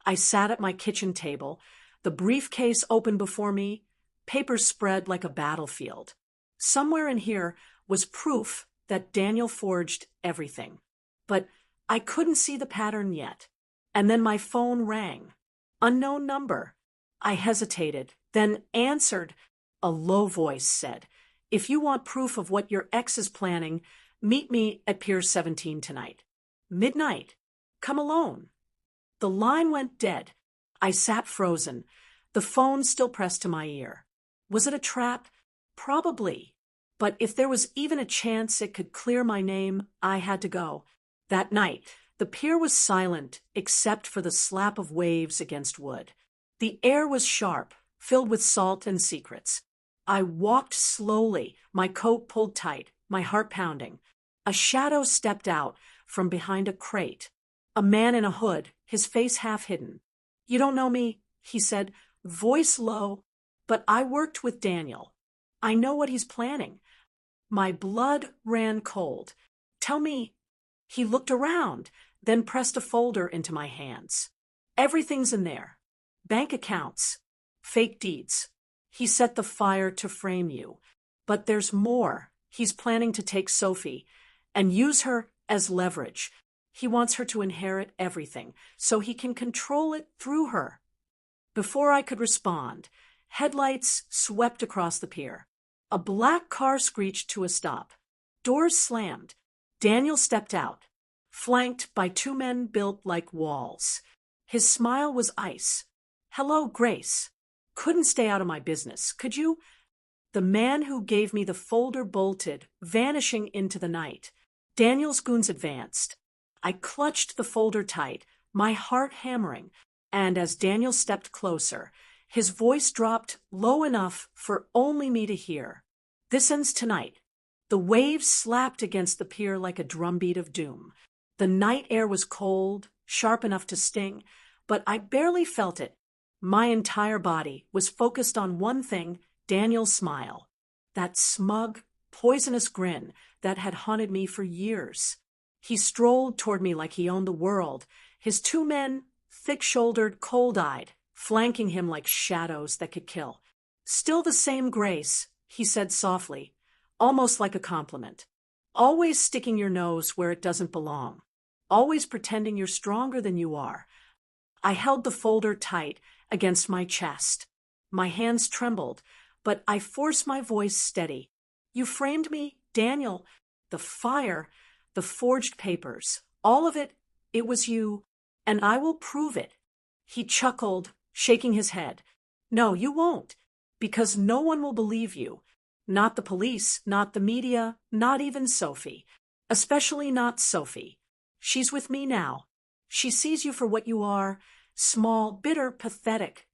I sat at my kitchen table, the briefcase open before me, papers spread like a battlefield. Somewhere in here was proof that Daniel forged everything. But I couldn't see the pattern yet. And then my phone rang. Unknown number. I hesitated, then answered. A low voice said, "If you want proof of what your ex is planning, meet me at Pier 17 tonight. Midnight. Come alone." The line went dead. I sat frozen, the phone still pressed to my ear. Was it a trap? Probably. But if there was even a chance it could clear my name, I had to go. That night, the pier was silent except for the slap of waves against wood. The air was sharp, filled with salt and secrets. I walked slowly, my coat pulled tight, my heart pounding. A shadow stepped out from behind a crate. A man in a hood, his face half hidden. "You don't know me," he said, voice low, "but I worked with Daniel. I know what he's planning." My blood ran cold. "Tell me." He looked around, then pressed a folder into my hands. "Everything's in there. Bank accounts, fake deeds. He set the fire to frame you. But there's more. He's planning to take Sophie and use her as leverage. He wants her to inherit everything, so he can control it through her." Before I could respond, headlights swept across the pier. A black car screeched to a stop. Doors slammed. Daniel stepped out, flanked by two men built like walls. His smile was ice. "Hello, Grace. Couldn't stay out of my business, could you?" The man who gave me the folder bolted, vanishing into the night. Daniel's goons advanced. I clutched the folder tight, my heart hammering, and as Daniel stepped closer, his voice dropped low enough for only me to hear. "This ends tonight." The waves slapped against the pier like a drumbeat of doom. The night air was cold, sharp enough to sting, but I barely felt it. My entire body was focused on one thing, Daniel's smile. That smug, poisonous grin that had haunted me for years. He strolled toward me like he owned the world, his two men, thick-shouldered, cold-eyed, flanking him like shadows that could kill. "Still the same Grace," he said softly, almost like a compliment. "Always sticking your nose where it doesn't belong. Always pretending you're stronger than you are." I held the folder tight against my chest. My hands trembled, but I forced my voice steady. "You framed me, Daniel. The fire, the forged papers, all of it, it was you, and I will prove it." He chuckled, shaking his head. "No, you won't, because no one will believe you. Not the police, not the media, not even Sophie. Especially not Sophie. She's with me now. She sees you for what you are, small, bitter, pathetic."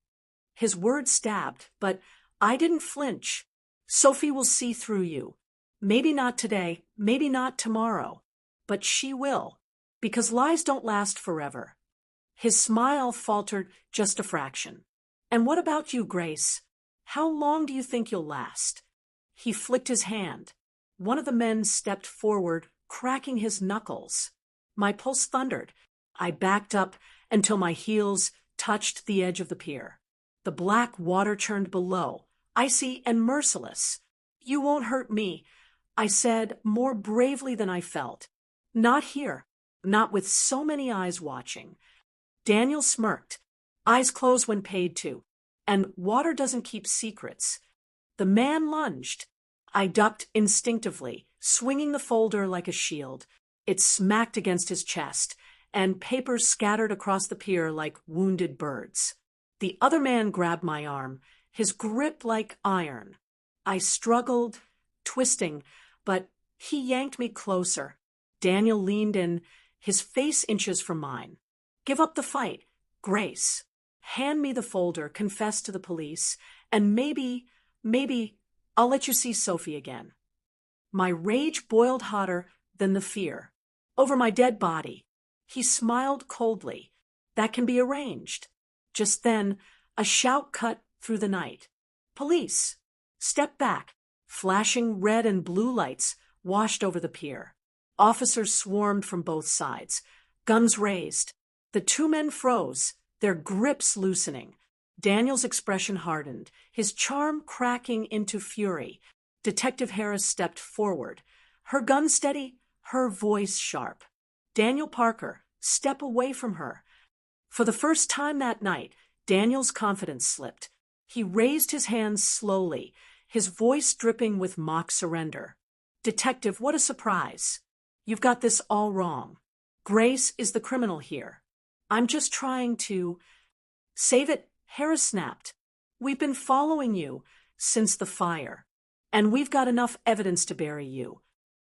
His words stabbed, but I didn't flinch. "Sophie will see through you. Maybe not today, maybe not tomorrow, but she will, because lies don't last forever." His smile faltered just a fraction. "And what about you, Grace? How long do you think you'll last?" He flicked his hand. One of the men stepped forward, cracking his knuckles. My pulse thundered. I backed up until my heels touched the edge of the pier. The black water churned below, icy and merciless. "You won't hurt me," I said more bravely than I felt. "Not here, not with so many eyes watching." Daniel smirked. "Eyes close when paid to, and water doesn't keep secrets." The man lunged. I ducked instinctively, swinging the folder like a shield. It smacked against his chest, and papers scattered across the pier like wounded birds. The other man grabbed my arm, his grip like iron. I struggled, twisting, but he yanked me closer. Daniel leaned in, his face inches from mine. "Give up the fight, Grace. Hand me the folder, confess to the police, and maybe I'll let you see Sophie again." My rage boiled hotter than the fear. Over my dead body. He smiled coldly. "That can be arranged." Just then, a shout cut through the night. "Police!" Step back. Flashing red and blue lights washed over the pier. Officers swarmed from both sides. Guns raised. The two men froze, their grips loosening. Daniel's expression hardened, his charm cracking into fury. Detective Harris stepped forward. Her gun steady, her voice sharp. "Daniel Parker, step away from her." For the first time that night, Daniel's confidence slipped. He raised his hands slowly, his voice dripping with mock surrender. "Detective, what a surprise. You've got this all wrong. Grace is the criminal here. I'm just trying to—" "Save it," Harris snapped. "We've been following you since the fire. And we've got enough evidence to bury you.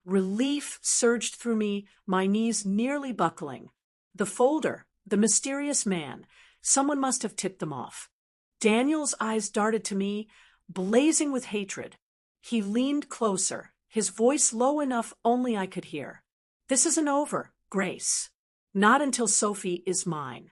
Relief surged through me, my knees nearly buckling. The folder, the mysterious man, someone must have tipped them off. Daniel's eyes darted to me, blazing with hatred. He leaned closer, his voice low enough only I could hear. This isn't over, Grace. Not until Sophie is mine.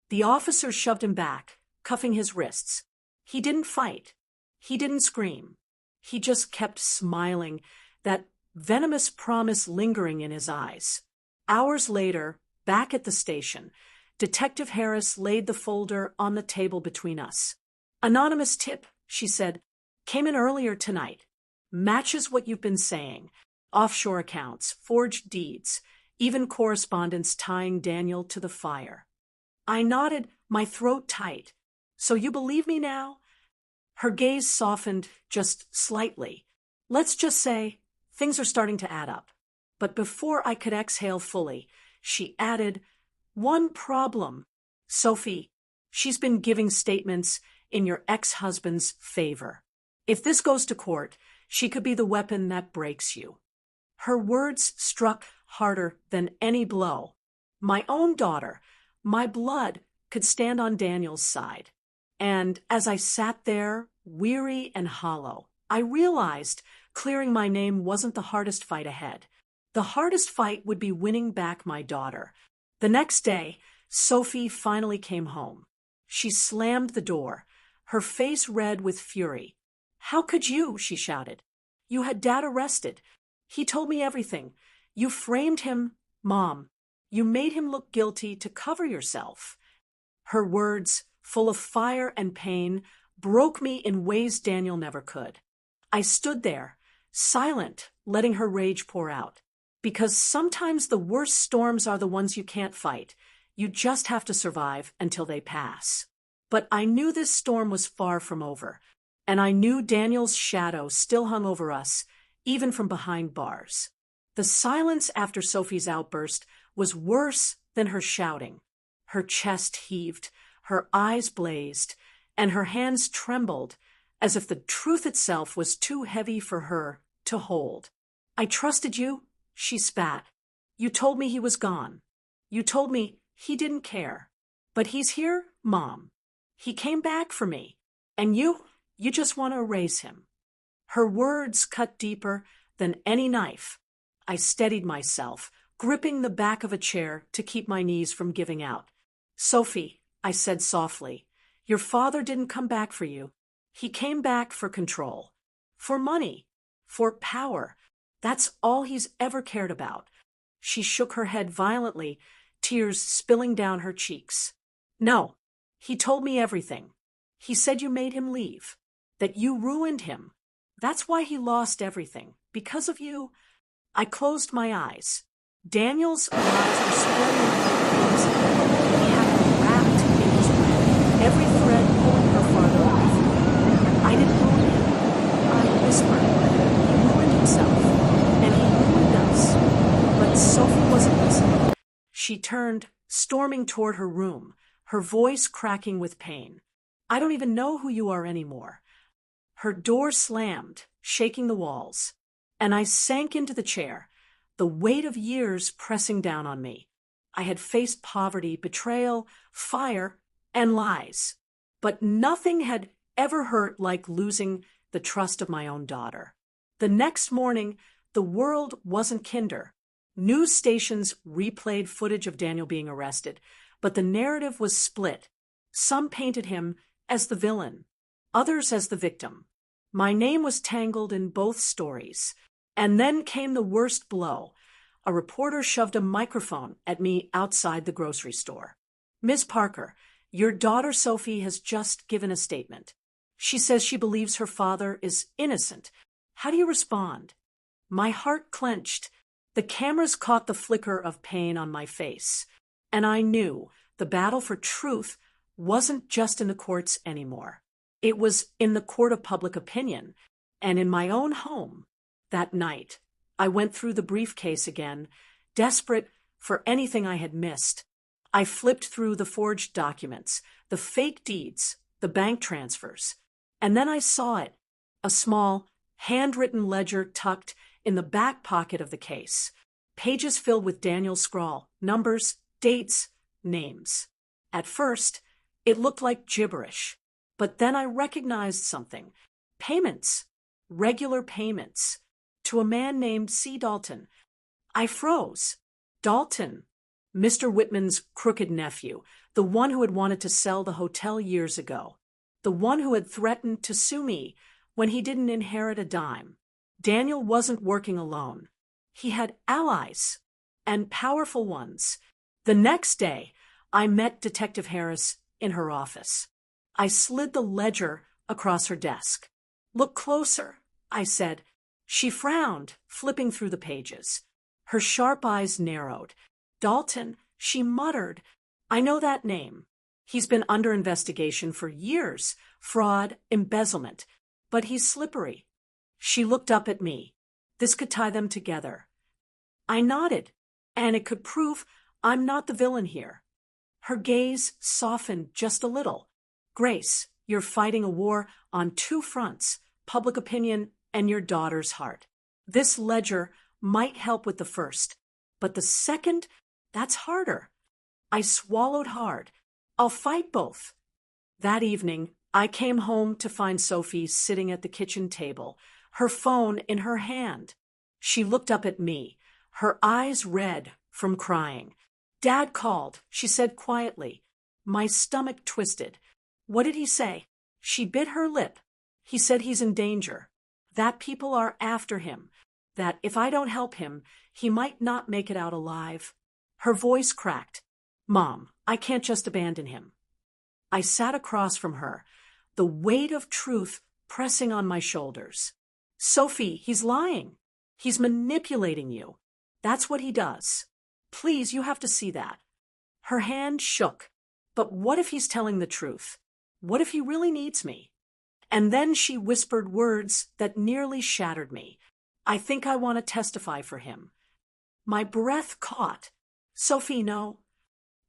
The officer shoved him back, cuffing his wrists. He didn't fight. He didn't scream. He just kept smiling, that venomous promise lingering in his eyes. Hours later, back at the station, Detective Harris laid the folder on the table between us. Anonymous tip, she said, came in earlier tonight. Matches what you've been saying. Offshore accounts, forged deeds, even correspondence tying Daniel to the fire. I nodded, my throat tight. So you believe me now? Her gaze softened just slightly. Let's just say things are starting to add up. But before I could exhale fully, she added, one problem. Sophie, she's been giving statements in your ex-husband's favor. If this goes to court, she could be the weapon that breaks you. Her words struck harder than any blow. My own daughter, my blood, could stand on Daniel's side. And as I sat there, weary and hollow, I realized clearing my name wasn't the hardest fight ahead. The hardest fight would be winning back my daughter. The next day, Sophie finally came home. She slammed the door, her face red with fury. How could you? She shouted. You had Dad arrested. He told me everything. You framed him, Mom. You made him look guilty to cover yourself. Her words, full of fire and pain, broke me in ways Daniel never could. I stood there, silent, letting her rage pour out. Because sometimes the worst storms are the ones you can't fight. You just have to survive until they pass. But I knew this storm was far from over, and I knew Daniel's shadow still hung over us, even from behind bars. The silence after Sophie's outburst was worse than her shouting. Her chest heaved, her eyes blazed, and her hands trembled, as if the truth itself was too heavy for her to hold. I trusted you, she spat. You told me he was gone. You told me he didn't care. But he's here, Mom. He came back for me. And you just want to erase him. Her words cut deeper than any knife. I steadied myself, gripping the back of a chair to keep my knees from giving out. Sophie, I said softly, your father didn't come back for you. He came back for control, for money, for power. That's all he's ever cared about. She shook her head violently, tears spilling down her cheeks. No, he told me everything. He said you made him leave, that you ruined him. That's why he lost everything. Because of you. I closed my eyes. Daniel's eyes were swelling like flames. He had her wrapped in his web, every thread pulling her farther off. I didn't ruin him. I whispered. He ruined himself, and he ruined us. But Sophie wasn't listening. She turned, storming toward her room, her voice cracking with pain. I don't even know who you are anymore. Her door slammed, shaking the walls, and I sank into the chair, the weight of years pressing down on me. I had faced poverty, betrayal, fire, and lies, but nothing had ever hurt like losing the trust of my own daughter. The next morning, the world wasn't kinder. News stations replayed footage of Daniel being arrested, but the narrative was split. Some painted him as the villain, others as the victim. My name was tangled in both stories. And then came the worst blow. A reporter shoved a microphone at me outside the grocery store. Miss Parker, your daughter Sophie has just given a statement. She says she believes her father is innocent. How do you respond? My heart clenched. The cameras caught the flicker of pain on my face. And I knew the battle for truth wasn't just in the courts anymore. It was in the court of public opinion and in my own home. That night, I went through the briefcase again, desperate for anything I had missed. I flipped through the forged documents, the fake deeds, the bank transfers. And then I saw it, a small, handwritten ledger tucked in the back pocket of the case, pages filled with Daniel's scrawl, numbers, dates, names. At first, it looked like gibberish, but then I recognized something. Payments. Regular payments. To a man named C. Dalton. I froze. Dalton. Mr. Whitman's crooked nephew, the one who had wanted to sell the hotel years ago. The one who had threatened to sue me when he didn't inherit a dime. Daniel wasn't working alone. He had allies, and powerful ones. The next day, I met Detective Harris in her office. I slid the ledger across her desk. "Look closer," I said. She frowned, flipping through the pages. Her sharp eyes narrowed. "Dalton," she muttered. "I know that name. He's been under investigation for years. Fraud, embezzlement. But he's slippery." She looked up at me. This could tie them together. I nodded, and it could prove I'm not the villain here. Her gaze softened just a little. "Grace, you're fighting a war on two fronts, public opinion and your daughter's heart. This ledger might help with the first, but the second, that's harder." I swallowed hard. "I'll fight both." That evening, I came home to find Sophie sitting at the kitchen table, her phone in her hand. She looked up at me, her eyes red from crying. "Dad called," she said quietly. My stomach twisted. "What did he say?" She bit her lip. "He said he's in danger, that people are after him, that if I don't help him, he might not make it out alive." Her voice cracked. "Mom, I can't just abandon him." I sat across from her, the weight of truth pressing on my shoulders. "Sophie, he's lying. He's manipulating you. That's what he does. Please, you have to see that." Her hand shook. "But what if he's telling the truth? What if he really needs me?" And then she whispered words that nearly shattered me. "I think I want to testify for him." My breath caught. "Sophie, no."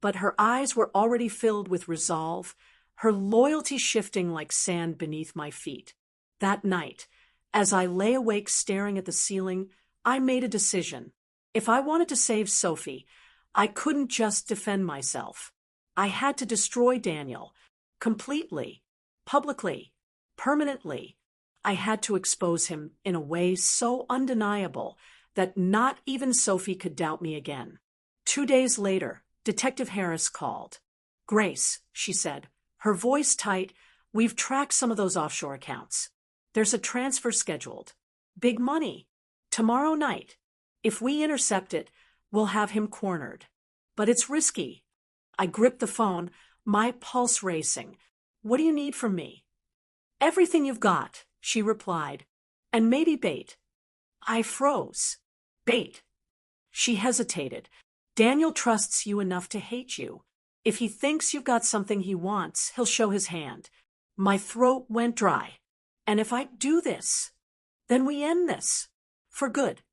But her eyes were already filled with resolve, her loyalty shifting like sand beneath my feet. That night, as I lay awake staring at the ceiling, I made a decision. If I wanted to save Sophie, I couldn't just defend myself. I had to destroy Daniel. Completely. Publicly. Permanently. I had to expose him in a way so undeniable that not even Sophie could doubt me again. 2 days later, Detective Harris called. "Grace," she said, her voice tight, "we've tracked some of those offshore accounts. There's a transfer scheduled. Big money. Tomorrow night. If we intercept it, we'll have him cornered. But it's risky." I gripped the phone, my pulse racing. "What do you need from me?" "Everything you've got," she replied. "And maybe bait." I froze. "Bait?" She hesitated. "Daniel trusts you enough to hate you. If he thinks you've got something he wants, he'll show his hand." My throat went dry. "And if I do this, then we end this. For good."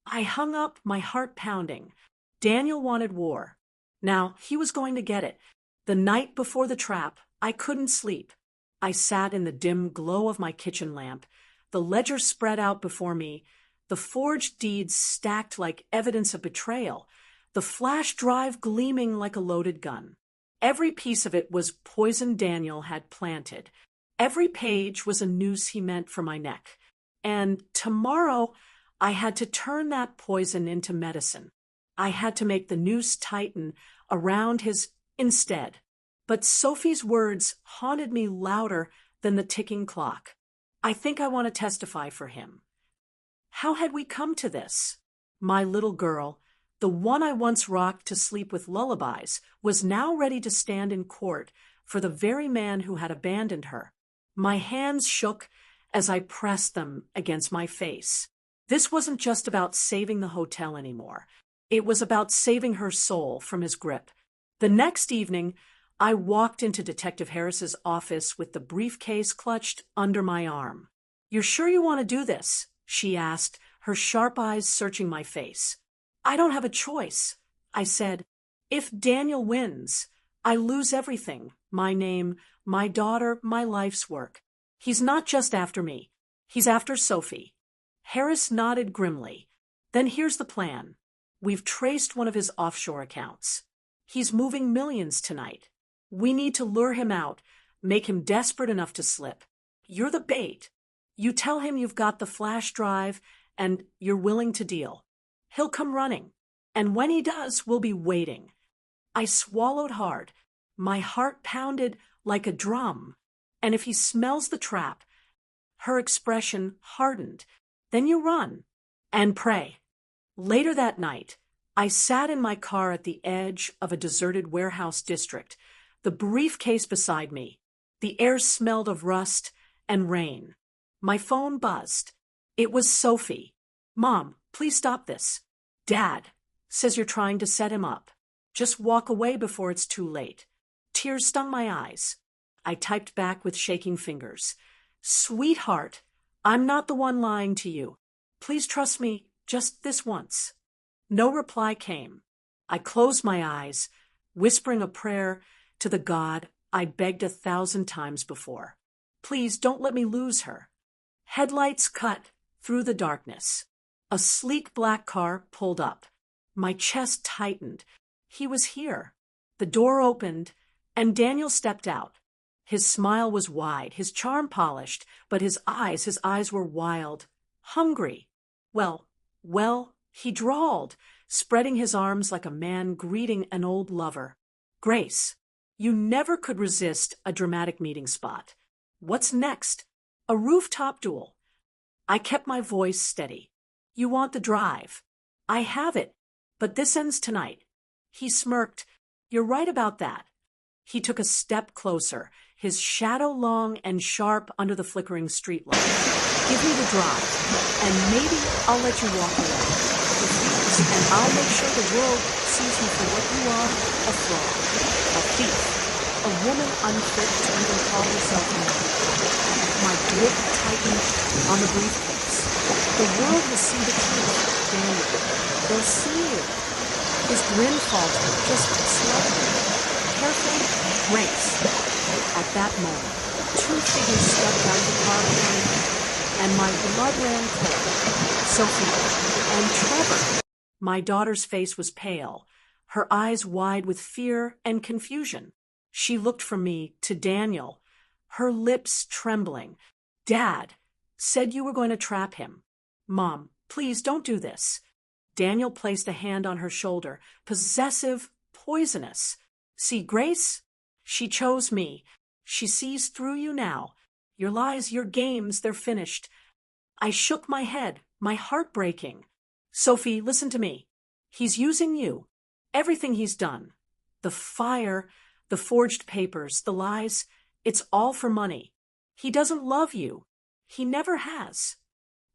I hung up, my heart pounding. Daniel wanted war. Now, he was going to get it. The night before the trap, I couldn't sleep. I sat in the dim glow of my kitchen lamp, the ledger spread out before me, the forged deeds stacked like evidence of betrayal, the flash drive gleaming like a loaded gun. Every piece of it was poison Daniel had planted. Every page was a noose he meant for my neck. And tomorrow, I had to turn that poison into medicine. I had to make the noose tighten around his instead. But Sophie's words haunted me louder than the ticking clock. "I think I want to testify for him." How had we come to this? My little girl, the one I once rocked to sleep with lullabies, was now ready to stand in court for the very man who had abandoned her. My hands shook as I pressed them against my face. This wasn't just about saving the hotel anymore. It was about saving her soul from his grip. The next evening, I walked into Detective Harris's office with the briefcase clutched under my arm. "You're sure you want to do this?" she asked, her sharp eyes searching my face. "I don't have a choice," I said. "If Daniel wins, I lose everything, my name, my daughter, my life's work. He's not just after me. He's after Sophie. Harris nodded grimly. Then here's the plan. We've traced one of his offshore accounts. He's moving millions tonight. We need to lure him out, make him desperate enough to slip. You're the bait. You tell him you've got the flash drive and you're willing to deal. He'll come running. And when he does, we'll be waiting. I swallowed hard. My heart pounded like a drum. And if he smells the trap, her expression hardened. Then you run and pray. Later that night, I sat in my car at the edge of a deserted warehouse district, the briefcase beside me. The air smelled of rust and rain. My phone buzzed. It was Sophie. Mom, please stop this. Dad says you're trying to set him up. Just walk away before it's too late. Tears stung my eyes. I typed back with shaking fingers. Sweetheart, I'm not the one lying to you. Please trust me just this once. No reply came. I closed my eyes, whispering a prayer to the God I begged 1,000 times before. Please don't let me lose her. Headlights cut through the darkness. A sleek black car pulled up. My chest tightened. He was here. The door opened, and Daniel stepped out. His smile was wide, his charm polished, but his eyes were wild, hungry. Well, he drawled, spreading his arms like a man greeting an old lover. Grace, you never could resist a dramatic meeting spot. What's next? A rooftop duel. I kept my voice steady. You want the drive. I have it, but this ends tonight. He smirked. You're right about that. He took a step closer, his shadow long and sharp under the flickering streetlight. Give me the drive, and maybe I'll let you walk away. Refuse, and I'll make sure the world sees you for what you are, a fraud, a thief, a woman unfit to even call herself a woman. My grip tightened on the briefcase. The world will see the truth, Daniel. They'll see you. His grin faltered, just slightly. Careful, Grace. At that moment, two figures stepped out of the car behind me, and my blood ran cold. Sophie and Trevor. My daughter's face was pale, her eyes wide with fear and confusion. She looked from me to Daniel, her lips trembling. Dad said you were going to trap him. Mom, please don't do this. Daniel placed a hand on her shoulder, possessive, poisonous. See, Grace? She chose me. She sees through you now. Your lies, your games, they're finished. I shook my head, my heart breaking. Sophie, listen to me. He's using you. Everything he's done. The fire, the forged papers, the lies, it's all for money. He doesn't love you. He never has.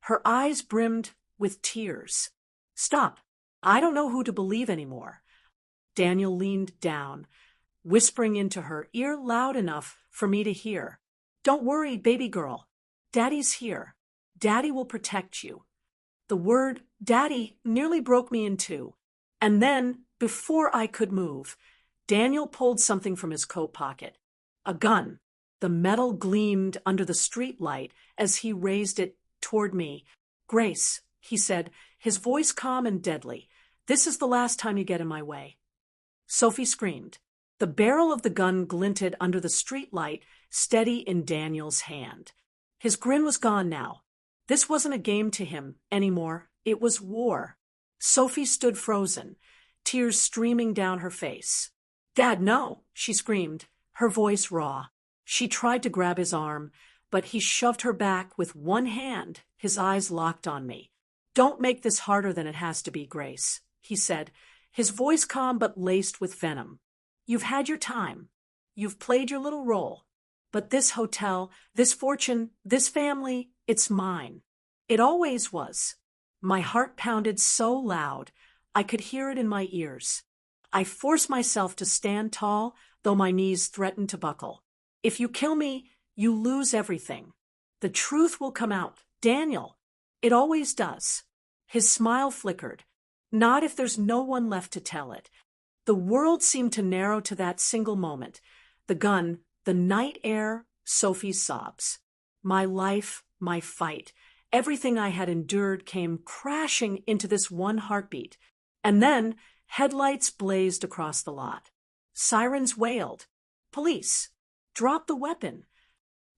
Her eyes brimmed with tears. Stop. I don't know who to believe anymore. Daniel leaned down, whispering into her ear loud enough for me to hear. Don't worry, baby girl. Daddy's here. Daddy will protect you. The word daddy nearly broke me in two. And then, before I could move, Daniel pulled something from his coat pocket. A gun. The metal gleamed under the street light as he raised it toward me. Grace, he said, his voice calm and deadly. This is the last time you get in my way. Sophie screamed. The barrel of the gun glinted under the streetlight, steady in Daniel's hand. His grin was gone now. This wasn't a game to him anymore. It was war. Sophie stood frozen, tears streaming down her face. Dad, no, she screamed, her voice raw. She tried to grab his arm, but he shoved her back with one hand, his eyes locked on me. Don't make this harder than it has to be, Grace, he said, his voice calm but laced with venom. You've had your time. You've played your little role. But this hotel, this fortune, this family, it's mine. It always was. My heart pounded so loud, I could hear it in my ears. I forced myself to stand tall, though my knees threatened to buckle. If you kill me, you lose everything. The truth will come out. Daniel. It always does. His smile flickered. Not if there's no one left to tell it. The world seemed to narrow to that single moment. The gun, the night air, Sophie's sobs. My life my fight. Everything I had endured came crashing into this one heartbeat. And then headlights blazed across the lot. Sirens wailed. Police! Drop the weapon!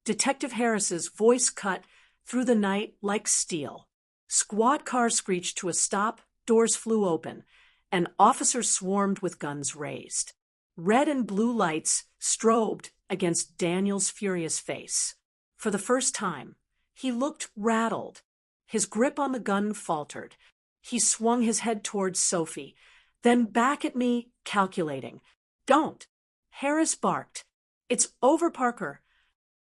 Detective Harris's voice cut through the night like steel. Squad cars screeched to a stop, doors flew open, and officers swarmed with guns raised. Red and blue lights strobed against Daniel's furious face. For the first time, he looked rattled. His grip on the gun faltered. He swung his head towards Sophie, then back at me, calculating. Don't! Harris barked. It's over, Parker.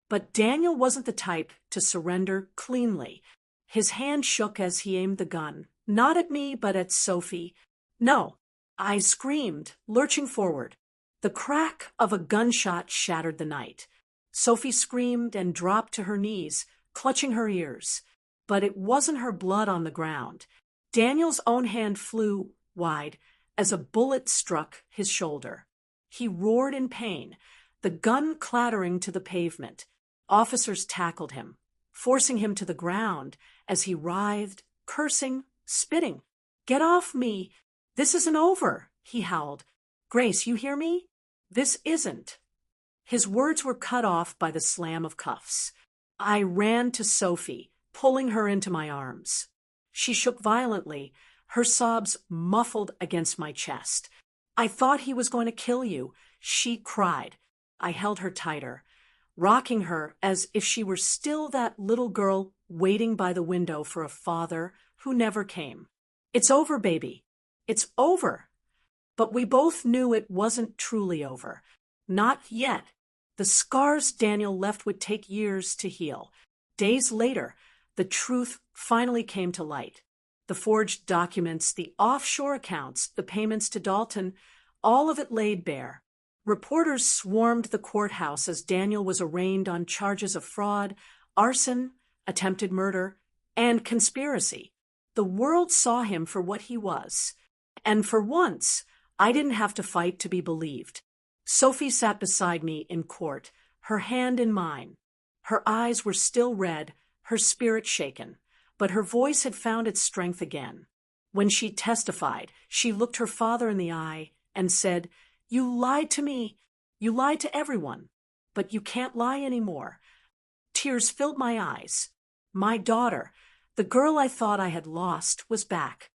But Daniel wasn't the type to surrender cleanly. His hand shook as he aimed the gun, not at me, but at Sophie. No, I screamed, lurching forward. The crack of a gunshot shattered the night. Sophie screamed and dropped to her knees, clutching her ears. But it wasn't her blood on the ground. Daniel's own hand flew wide as a bullet struck his shoulder. He roared in pain, the gun clattering to the pavement. Officers tackled him, forcing him to the ground as he writhed, cursing, spitting. Get off me! This isn't over, he howled. Grace, you hear me? This isn't. His words were cut off by the slam of cuffs. I ran to Sophie, pulling her into my arms. She shook violently, her sobs muffled against my chest. I thought he was going to kill you, she cried. I held her tighter, rocking her as if she were still that little girl waiting by the window for a father who never came. It's over, baby. It's over. But we both knew it wasn't truly over. Not yet. The scars Daniel left would take years to heal. Days later, the truth finally came to light. The forged documents, the offshore accounts, the payments to Dalton, all of it laid bare. Reporters swarmed the courthouse as Daniel was arraigned on charges of fraud, arson, attempted murder, and conspiracy. The world saw him for what he was. And for once, I didn't have to fight to be believed. Sophie sat beside me in court, her hand in mine. Her eyes were still red, her spirit shaken, but her voice had found its strength again. When she testified, she looked her father in the eye and said, "You lied to me. You lied to everyone. But you can't lie anymore." Tears filled my eyes. My daughter, the girl I thought I had lost, was back.